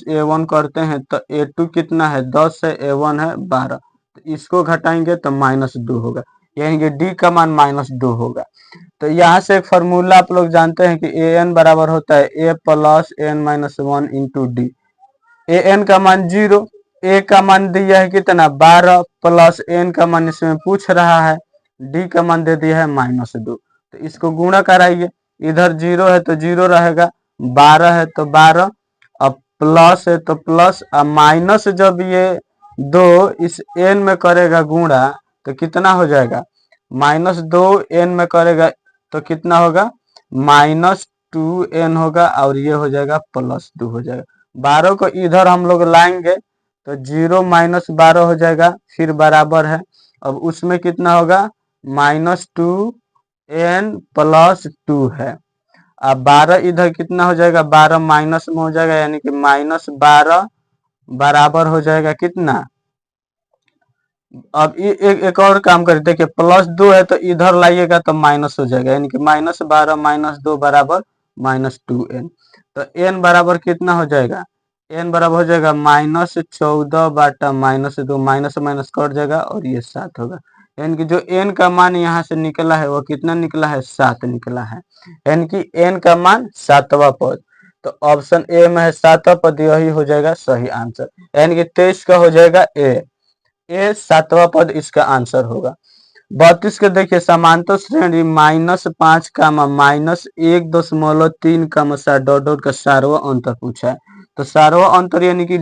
- A1 करते हैं तो A2 कितना है? 10 है, A1 है 12, तो इसको घटाएंगे तो -2 होगा, यानी कि डी का मान -2 होगा। तो यहाँ से एक फार्मूला आप लोग जानते हैं कि an बराबर होता है a + n - 1 × d। an का मान 0, a का मान दिया है कितना? 12 प्लस n का मान इसमें पूछ रहा है, d का मान दे दिया है -2। तो इसको गुणा कराइए, इधर 0 है तो 0 रहेगा, 12 है तो 12, अब प्लस है तो प्लस, अब माइनस जब ये 2 इस n में करेगा गुणा तो कितना हो जाएगा, -2 n में करेगा तो कितना होगा, -2n होगा और ये हो जाएगा +2 हो जाएगा। 12 को इधर हम लोग लाएंगे तो 0 - 12 हो जाएगा, फिर बराबर है। अब उसमें कितना होगा, -2n + 2 है। अब 12 इधर कितना हो जाएगा, 12 माइनस में हो जाएगा, यानी कि -12 बराबर हो जाएगा कितना। अब एक और काम करें, देखिए +2 है तो इधर लाइएगा तो माइनस हो जाएगा, यानी कि -12 - 2 बराबर -2n। तो n बराबर कितना हो जाएगा, n बराबर हो जाएगा -14 बटा -2, माइनस माइनस कट जाएगा और ये 7 होगा। यानी कि जो n का मान यहाँ से निकला है वो कितना निकला है, 7 निकला है। यानी कि n का मान 7वां पद। तो ऑप्शन ए में है 7वां पद, यही हो जाएगा सही आंसर। यानी कि 23 का हो जाएगा ए 7वां पद इसका आंसर होगा। 32 के देखिए, समांतर श्रेणी -5 -1.3 डॉट डॉट का सारवा अंतर पूछा है। तो सारवा अंतर यानी कि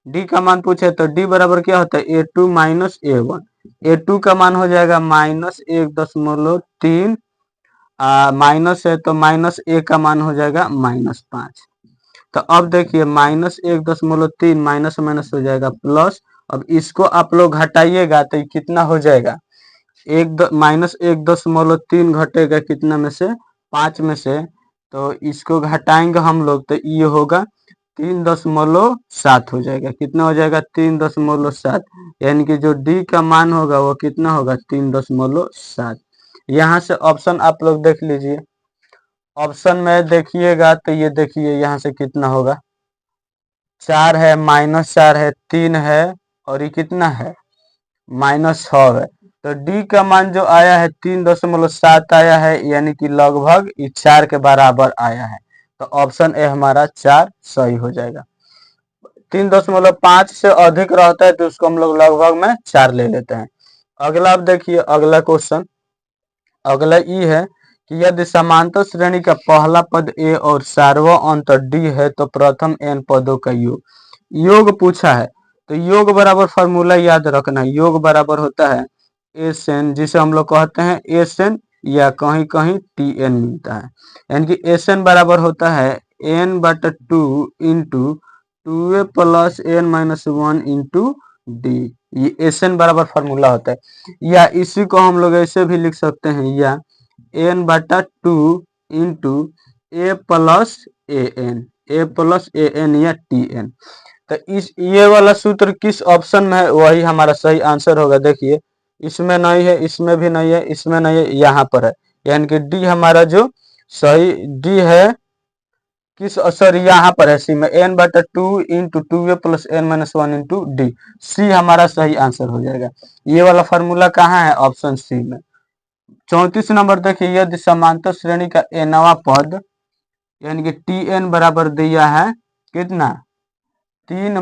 डी का मान पूछे तो डी बराबर क्या होता है, A2 - A1। A2 का मान हो जाएगा -1.3, माइनस है तो माइनस ए का मान हो जाएगा -5। तो अब देखिए -1.3 माइनस माइनस हो जाएगा प्लस। अब इसको आप लोग घटाइएगा तो कितना हो जाएगा, -1.3 घटेगा कितना में से, 5 में से। तो इसको घटाएंगे हम लोग तो ये होगा 3.7 हो जाएगा। कितना हो जाएगा, 3.7। यानी कि जो डी का मान होगा वो कितना होगा, 3.7। यहाँ से ऑप्शन आप लोग देख लीजिए। ऑप्शन में देखिएगा तो ये देखिए यहाँ से कितना होगा, 4 है, -4 है, 3 है और ये कितना है, -6 है। तो डी का मान जो आया है 3.7 आया है, यानी कि लगभग 4 के बराबर आया है। तो ऑप्शन ए हमारा 4 सही हो जाएगा। 3.5 से अधिक रहता है तो उसको हम लोग लगभग में 4 ले लेते हैं। अगला आप देखिए, अगला क्वेश्चन, अगला ये है कि यदि समांतर श्रेणी का पहला पद ए और सार्वत्रिक अंतर डी है तो प्रथम n पदों का योग पूछा है। तो योग बराबर फॉर्मूला याद रखना है, योग बराबर होता है एसएन, जिसे हम लोग कहते हैं एसएन या कहीं कहीं टीएन मिलता है। यानी कि एसएन बराबर होता है n/2 into 2a + n-1 into D. ये एसएन बराबर फॉर्मूला होता है। या इसी को हम लोग ऐसे भी लिख सकते हैं, या n/2 इंटू a + an या tn। तो इस ये वाला सूत्र किस ऑप्शन में है वही हमारा सही आंसर होगा। देखिए इसमें नहीं है, इसमें भी नहीं है, इसमें नहीं है, यहाँ पर है। यानी कि डी हमारा जो सही डी है, किस सॉरी यहाँ पर है सी में, n/2 into 2a + n-1 into D. सी हमारा सही आंसर हो जाएगा। ये वाला फॉर्मूला कहाँ है, ऑप्शन सी में। 34 नंबर देखिए, यदि समांतर श्रेणी का nवां पद यानी कि tn बराबर दिया है कितना, 3 -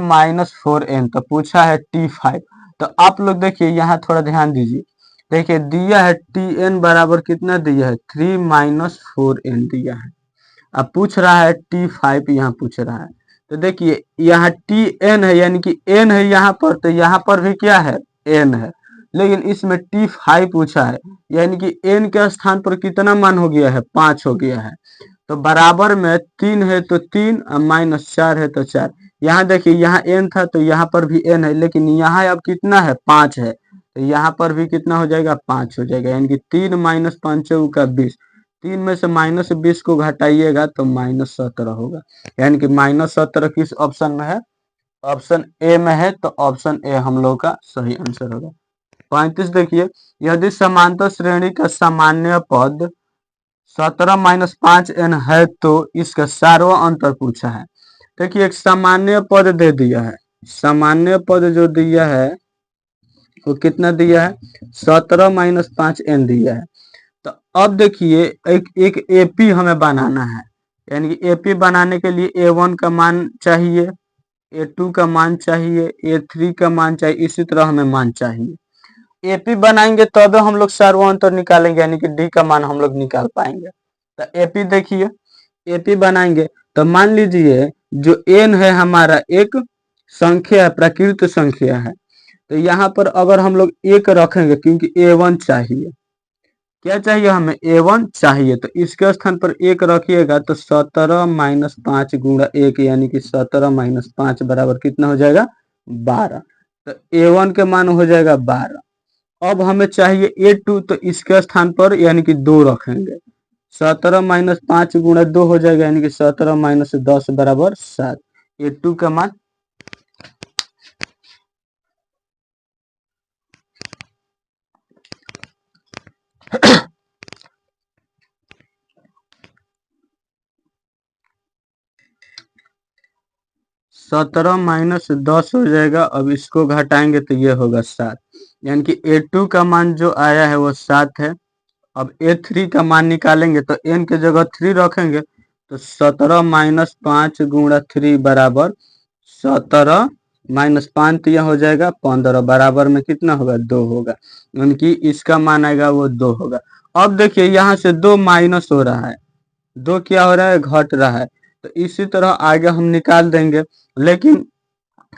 4n, तो पूछा है t5। तो आप लोग देखिए यहाँ थोड़ा ध्यान दीजिए। देखिए दिया है tn बराबर कितना दिया है, 3 - 4n दिया है। अब पूछ रहा है t5, यहाँ पूछ रहा है। तो देखिए यहाँ tn है, यानी कि n है यहाँ पर, तो यहाँ पर भी क्या है, n है। लेकिन इसमें t5 पूछा है, यानी कि n के स्थान पर कितना मान हो गया है, 5 हो गया है। तो बराबर में 3 है तो 3 और -4 है तो 4। यहाँ देखिए यहाँ n था तो यहाँ पर भी n है, लेकिन यहाँ अब कितना है, 5 है। तो यहाँ पर भी कितना हो जाएगा, 5 हो जाएगा। यानी कि 3 - 5 का 20। 3 में से -20 को घटाइएगा तो -17 होगा। यानी कि -17 किस ऑप्शन में है, ऑप्शन ए में है। तो ऑप्शन ए हम लोग का सही आंसर होगा। 35 देखिए, यदि समांतर श्रेणी का सामान्य पद 17 - 5n है तो इसका सार्वत्रिक अंतर पूछा है। देखिए एक सामान्य पद दे दिया है, सामान्य पद जो दिया है वो कितना दिया है, 17 - 5n दिया है। तो अब देखिए एक एपी हमें बनाना है। यानी कि एपी बनाने के लिए a1 का मान चाहिए, a2 का मान चाहिए, a3 का मान चाहिए, इसी तरह हमें मान चाहिए। एपी बनाएंगे तब हम लोग सार्वत्रिक अंतर निकालेंगे, यानी कि डी का मान हम लोग निकाल पाएंगे। तो एपी देखिए, एपी बनाएंगे तो मान लीजिए जो n है हमारा एक संख्या है, प्राकृत संख्या है। तो यहाँ पर अगर हम लोग एक रखेंगे, क्योंकि A1 चाहिए, क्या चाहिए हमें, A1 चाहिए, तो इसके स्थान पर एक रखिएगा तो 17 माइनस 5 गुणा 1 यानी कि 17 माइनस 5 बराबर कितना हो जाएगा, 12। तो A1 के मान हो जाएगा 12। अब हमें चाहिए A2, तो इसके स्थान पर यानी कि 2 रखेंगे, 17 माइनस 5 गुणा 2 हो जाएगा यानी कि 17 माइनस 10 बराबर 7। A2 का मान 17 माइनस 10 हो जाएगा। अब इसको घटाएंगे तो ये होगा 7, यानी कि A2 का मान जो आया है वो 7 है। अब A3 का मान निकालेंगे तो n के जगह 3 रखेंगे, तो 17 माइनस 5 गुणा 3 बराबर 17 माइनस 5 तो यह हो जाएगा 15, बराबर में कितना होगा, 2 होगा, यानी कि इसका मान आएगा वो 2 होगा। अब देखिए यहाँ से 2 माइनस हो रहा है, 2 क्या हो रहा है, घट रहा है, तो इसी तरह आगे हम निकाल देंगे, लेकिन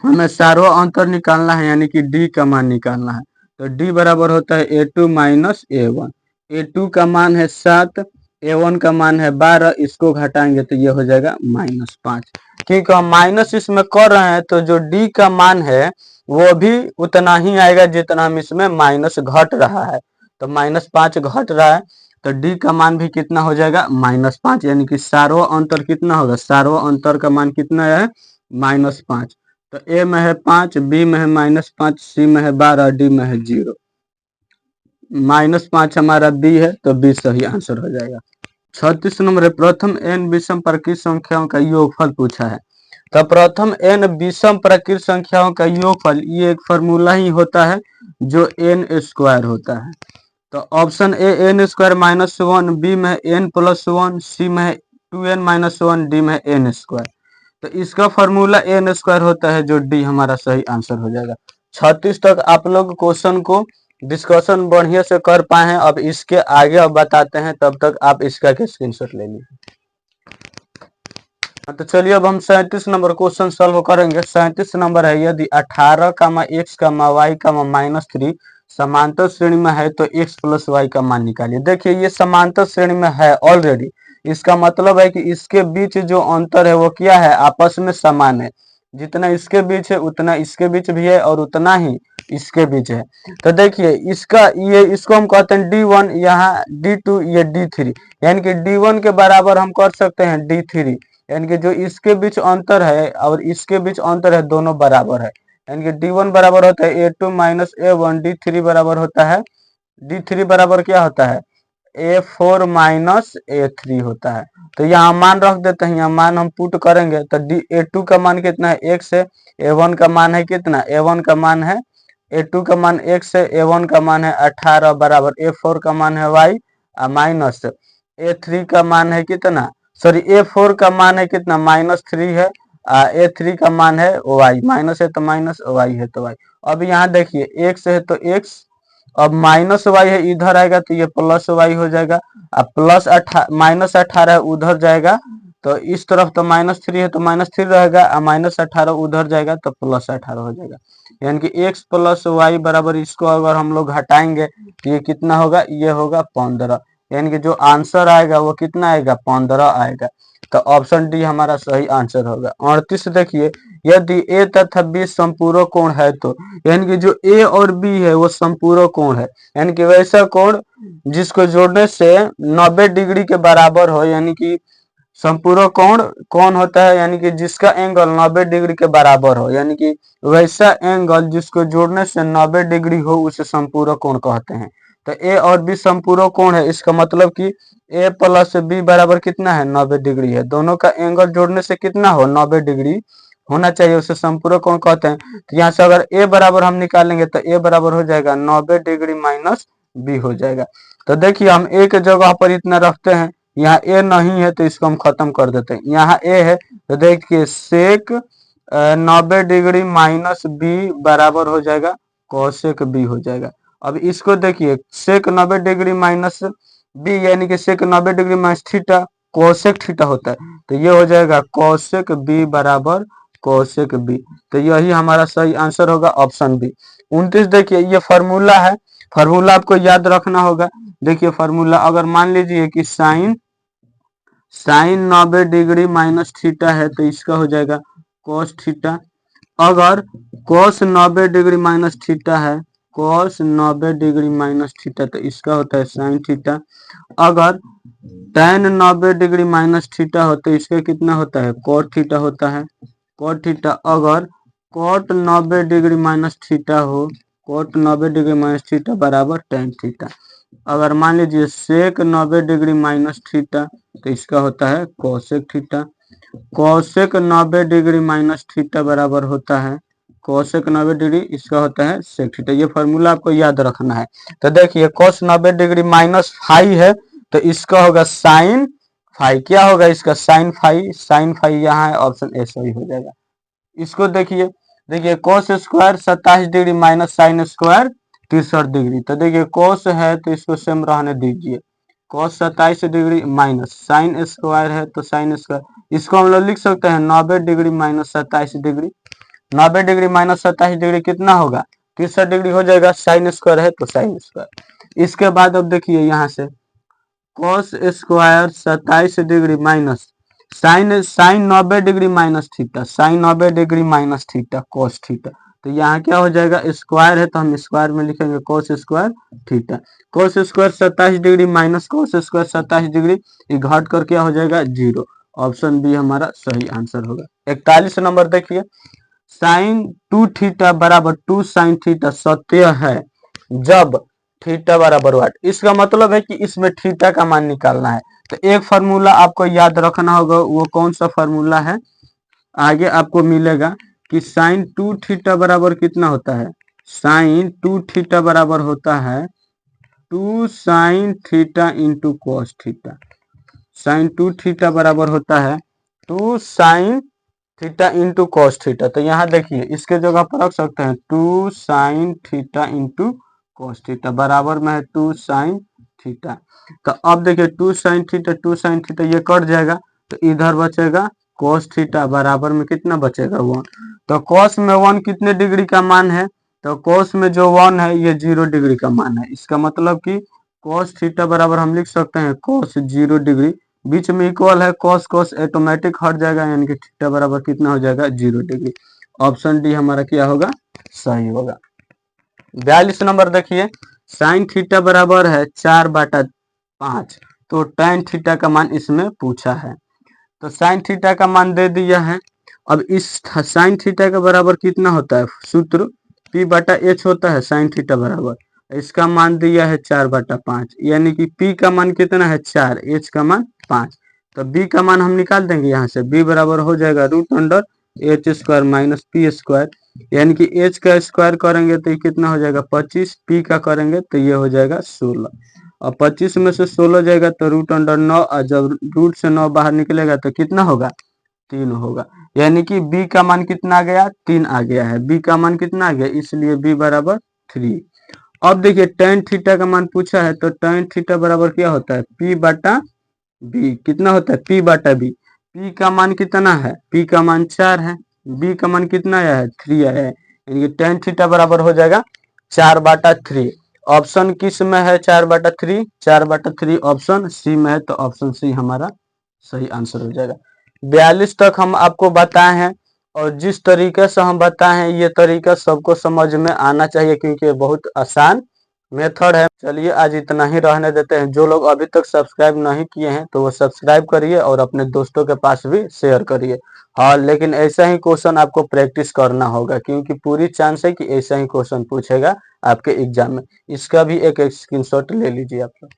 हमें सार्व अंतर निकालना है यानी कि D का मान निकालना है। तो D बराबर होता है A2 माइनस A1। A2 का मान है 7, A1 का मान है 12, इसको घटाएंगे तो ये हो जाएगा माइनस 5। क्योंकि हम माइनस इसमें कर रहे हैं तो जो D का मान है वो भी उतना ही आएगा जितना हम इसमें माइनस घट रहा है, तो माइनस 5 घट रहा है, तो D का मान भी कितना हो जाएगा, माइनस 5, यानी कि सार्व अंतर कितना होगा, सार्व अंतर का मान कितना है, माइनस 5। तो A में है 5, B में है माइनस 5, C में है 12, D में है 0। माइनस 5 हमारा B है, तो B सही आंसर हो जाएगा। 36 नंबर है, प्रथम n विषम प्रकृत संख्याओं का योगफल पूछा है। तो प्रथम n विषम प्रकृत संख्याओं का योगफल ये एक फॉर्मूला ही होता है जो n स्क्वायर होता है। तो option A n square minus 1, B में n प्लस 1, सी में 2n माइनस 1, डी में n स्क्वायर। तो इसका फॉर्मूला n स्क्वायर होता है, जो डी हमारा सही आंसर हो जाएगा। 36 तक आप लोग क्वेश्चन को डिस्कशन बढ़िया से कर पाए हैं। अब इसके आगे अब बताते हैं, तब तक आप इसका के स्क्रीनशॉट ले लीजिए। तो चलिए अब हम 37 नंबर क्वेश्चन सॉल्व करेंगे। 37 नंबर है, यदि 18 x y माइनस 3 समांतर श्रेणी में है तो x प्लस वाई का मान निकालिए। देखिए ये समांतर श्रेणी में है ऑलरेडी, इसका मतलब है कि इसके बीच जो अंतर है वो क्या है, आपस में समान है। जितना इसके बीच है उतना इसके बीच भी है और उतना ही इसके बीच है। तो देखिए इसका ये इसको हम कहते हैं D1, यहाँ D2, ये D3, यानी कि D1 के बराबर हम कर सकते हैं D3, यानी कि जो इसके बीच अंतर है और इसके बीच अंतर है दोनों बराबर है, यानी कि D1 बराबर होता है A2 माइनस A1, D3 बराबर होता है, D3 बराबर क्या होता है, A4 माइनस A3 होता है। तो यहाँ मान रख देते हैं, यहाँ मान हम पुट करेंगे तो A2 का मान कितना है, x है, A1 का मान है कितना, A1 का मान है, A2 का मान x है, A1 का मान है 18 बराबर A4 का मान है y माइनस A3 का मान है कितना, सॉरी A4 का मान है कितना, -3 है, A3 का मान है y, माइनस है तो माइनस, y है तो y। अब यहाँ देखिए x है तो x, अब माइनस वाई है इधर आएगा तो ये प्लस वाई हो जाएगा, अब प्लस माइनस 18 उधर जाएगा तो इस तरफ तो -3 है तो -3 रहेगा, और -18 उधर जाएगा तो +18 हो जाएगा, यानी कि x प्लस वाई बराबर, इसको अगर हम लोग घटाएंगे तो ये कितना होगा, ये होगा 15, यानी कि जो आंसर आएगा वो कितना आएगा, 15 आएगा। तो ऑप्शन डी हमारा सही आंसर होगा। 38 देखिए, यदि a तथा b संपूरक कोण है तो, यानी कि जो a और b है वो संपूरक कोण है, यानी कि वैसा कोण जिसको जोड़ने से 90 डिग्री के बराबर हो, यानी कि संपूरक कोण कौन होता है, यानी कि जिसका एंगल 90 डिग्री के बराबर हो, यानी कि वैसा एंगल जिसको जोड़ने से 90 डिग्री हो उसे संपूरक कोण कहते हैं। तो ए और बी संपूरक कोण है, इसका मतलब कि ए प्लस बी बराबर कितना है, 90 डिग्री है। दोनों का एंगल जोड़ने से कितना हो, 90 डिग्री होना चाहिए, उसे संपूरक कोण कहते हैं। तो यहाँ से अगर ए बराबर हम निकालेंगे तो ए बराबर हो जाएगा 90 डिग्री माइनस बी हो जाएगा। तो देखिए हम ए के जगह पर इतना रखते हैं, यहाँ ए नहीं है तो इसको हम खत्म कर देते हैं, यहाँ ए है तो देखिए सेक 90 डिग्री माइनस बी बराबर हो जाएगा कोसेक बी हो जाएगा। अब इसको देखिए सेक 90 डिग्री माइनस बी, यानी कि सेक 90 degree minus theta cosec theta होता है, तो ये हो जाएगा कोसेक बी बराबर कोसेक बी। तो यही हमारा सही आंसर होगा ऑप्शन बी। 29 देखिए ये फार्मूला है, फार्मूला आपको याद रखना होगा। देखिए फार्मूला अगर मान लीजिए कि साइन 90 डिग्री माइनस थीटा है तो इसका हो जाएगा कोस थीटा। अगर कोस 90 डिग्री माइनस थीटा है, कोस 90 डिग्री माइनस थीटा तो इसका होता है साइन थीटा। अगर tan 90 डिग्री माइनस थीटा हो तो इसका कितना होता है कोट थीटा होता है, कोट थीटा। अगर कोट 90 डिग्री माइनस थीटा हो, कोट 90 डिग्री माइनस थीटा बराबर tan थीटा। अगर मान लीजिए सेक 90 डिग्री माइनस थीटा तो इसका होता है cosec theta. Cosec 90 degree minus theta बराबर होता है कोसेक 90 डिग्री, इसका होता है सेक थीटा। ये फार्मूला आपको याद रखना है। तो देखिए कोस 90 डिग्री माइनस फाई है तो इसका होगा साइन फाई। क्या होगा इसका साइन फाई, साइन फाई यहाँ है, ऑप्शन ए सही हो जाएगा। इसको देखिए, देखिए कोस square 27 degree minus sine square 63 degree. तो देखिए कोस है तो इसको सेम रहने दीजिए, कोस 27 डिग्री माइनस साइन स्क्वायर है तो साइन स्क्वायर, इसको हम लोग लिख सकते हैं 90 degree minus 27 degree. 90 degree minus 27 degree कितना होगा 63 डिग्री हो जाएगा, साइन स्क्वायर है तो साइन स्क्वायर। इसके बाद अब देखिए यहाँ से cos square 27 degree minus sine 90 degree minus theta, sine 90 degree minus theta cos theta. तो यहाँ क्या हो जाएगा स्क्वायर है तो हम स्क्वायर में लिखेंगे कोस स्क्वायर थीटा। कोस square 27 degree minus cos square 27 degree, ये घट कर क्या हो जाएगा 0। ऑप्शन बी हमारा सही आंसर होगा। 41 नंबर देखिए साइन 2 थीटा बराबर 2 साइन थीटा सत्य है जब थीटा बराबर 1। इसका मतलब है कि इसमें थीटा का मान निकालना है। तो एक फार्मूला आपको याद रखना होगा, वो कौन सा फार्मूला है आगे आपको मिलेगा कि साइन 2 थीटा बराबर कितना होता है, साइन 2 थीटा बराबर होता है 2 sine theta into cos theta. Sine 2 theta बराबर होता है 2 sine theta into cos theta. तो यहाँ देखिए इसके जगह पर रख सकते हैं 2 sine theta into cos theta बराबर में है 2 साइन थीटा। तो अब देखिए 2 साइन थीटा ये कट जाएगा तो इधर बचेगा कोस थीटा बराबर में कितना बचेगा 1। तो कोस में 1 कितने डिग्री का मान है, तो कोस में जो 1 है ये 0 डिग्री का मान है। इसका मतलब कि कोस थीटा बराबर हम लिख सकते हैं कोस 0 डिग्री, बीच में इक्वल है कोस कोस ऑटोमेटिक हट जाएगा, यानी कि थीटा बराबर कितना हो जाएगा 0 डिग्री। ऑप्शन डी हमारा क्या होगा सही होगा। 42 नंबर देखिए साइन थीटा बराबर है 4/5, तो tan थीटा का मान इसमें पूछा है। तो साइन थीटा का मान दे दिया है। अब इस साइन थीटा के बराबर कितना होता है, सूत्र p/h होता है साइन थीटा बराबर, इसका मान दिया है 4/5, यानी कि p का मान कितना है 4, h का मान 5। तो b का मान हम निकाल देंगे यहाँ से, b बराबर हो जाएगा √h² माइनस p², यानी कि h का स्क्वायर करेंगे तो ये कितना हो जाएगा 25, p का करेंगे तो ये हो जाएगा 16। और 25 में से 16 जाएगा तो √9, और जब रूट से 9 बाहर निकलेगा तो कितना होगा 3 होगा, यानी कि b का मान कितना आ गया 3 आ गया है। b का मान कितना आ गया, इसलिए b बराबर 3। अब देखिए tan थीटा का मान पूछा है तो tan थीटा बराबर क्या होता है p/b, कितना होता है p/b। p का मान कितना है, p का मान 4 है, b का मान कितना आया है 3 आया है, यानी कि tan थीटा बराबर हो जाएगा 4/3। ऑप्शन किस में है 4/3, 4/3 ऑप्शन सी में है, तो ऑप्शन सी हमारा सही आंसर हो जाएगा। 42 तक हम आपको बताए हैं, और जिस तरीके से हम बताए हैं ये तरीका सबको समझ में आना चाहिए, क्योंकि ये बहुत आसान मेथड है। चलिए आज इतना ही रहने देते हैं। जो लोग अभी तक सब्सक्राइब नहीं किए हैं तो वो सब्सक्राइब करिए और अपने दोस्तों के पास भी शेयर करिए। हाँ, लेकिन ऐसा ही क्वेश्चन आपको प्रैक्टिस करना होगा, क्योंकि पूरी चांस है कि ऐसा ही क्वेश्चन पूछेगा आपके एग्जाम में। इसका भी एक स्क्रीनशॉट ले लीजिए आप लोग।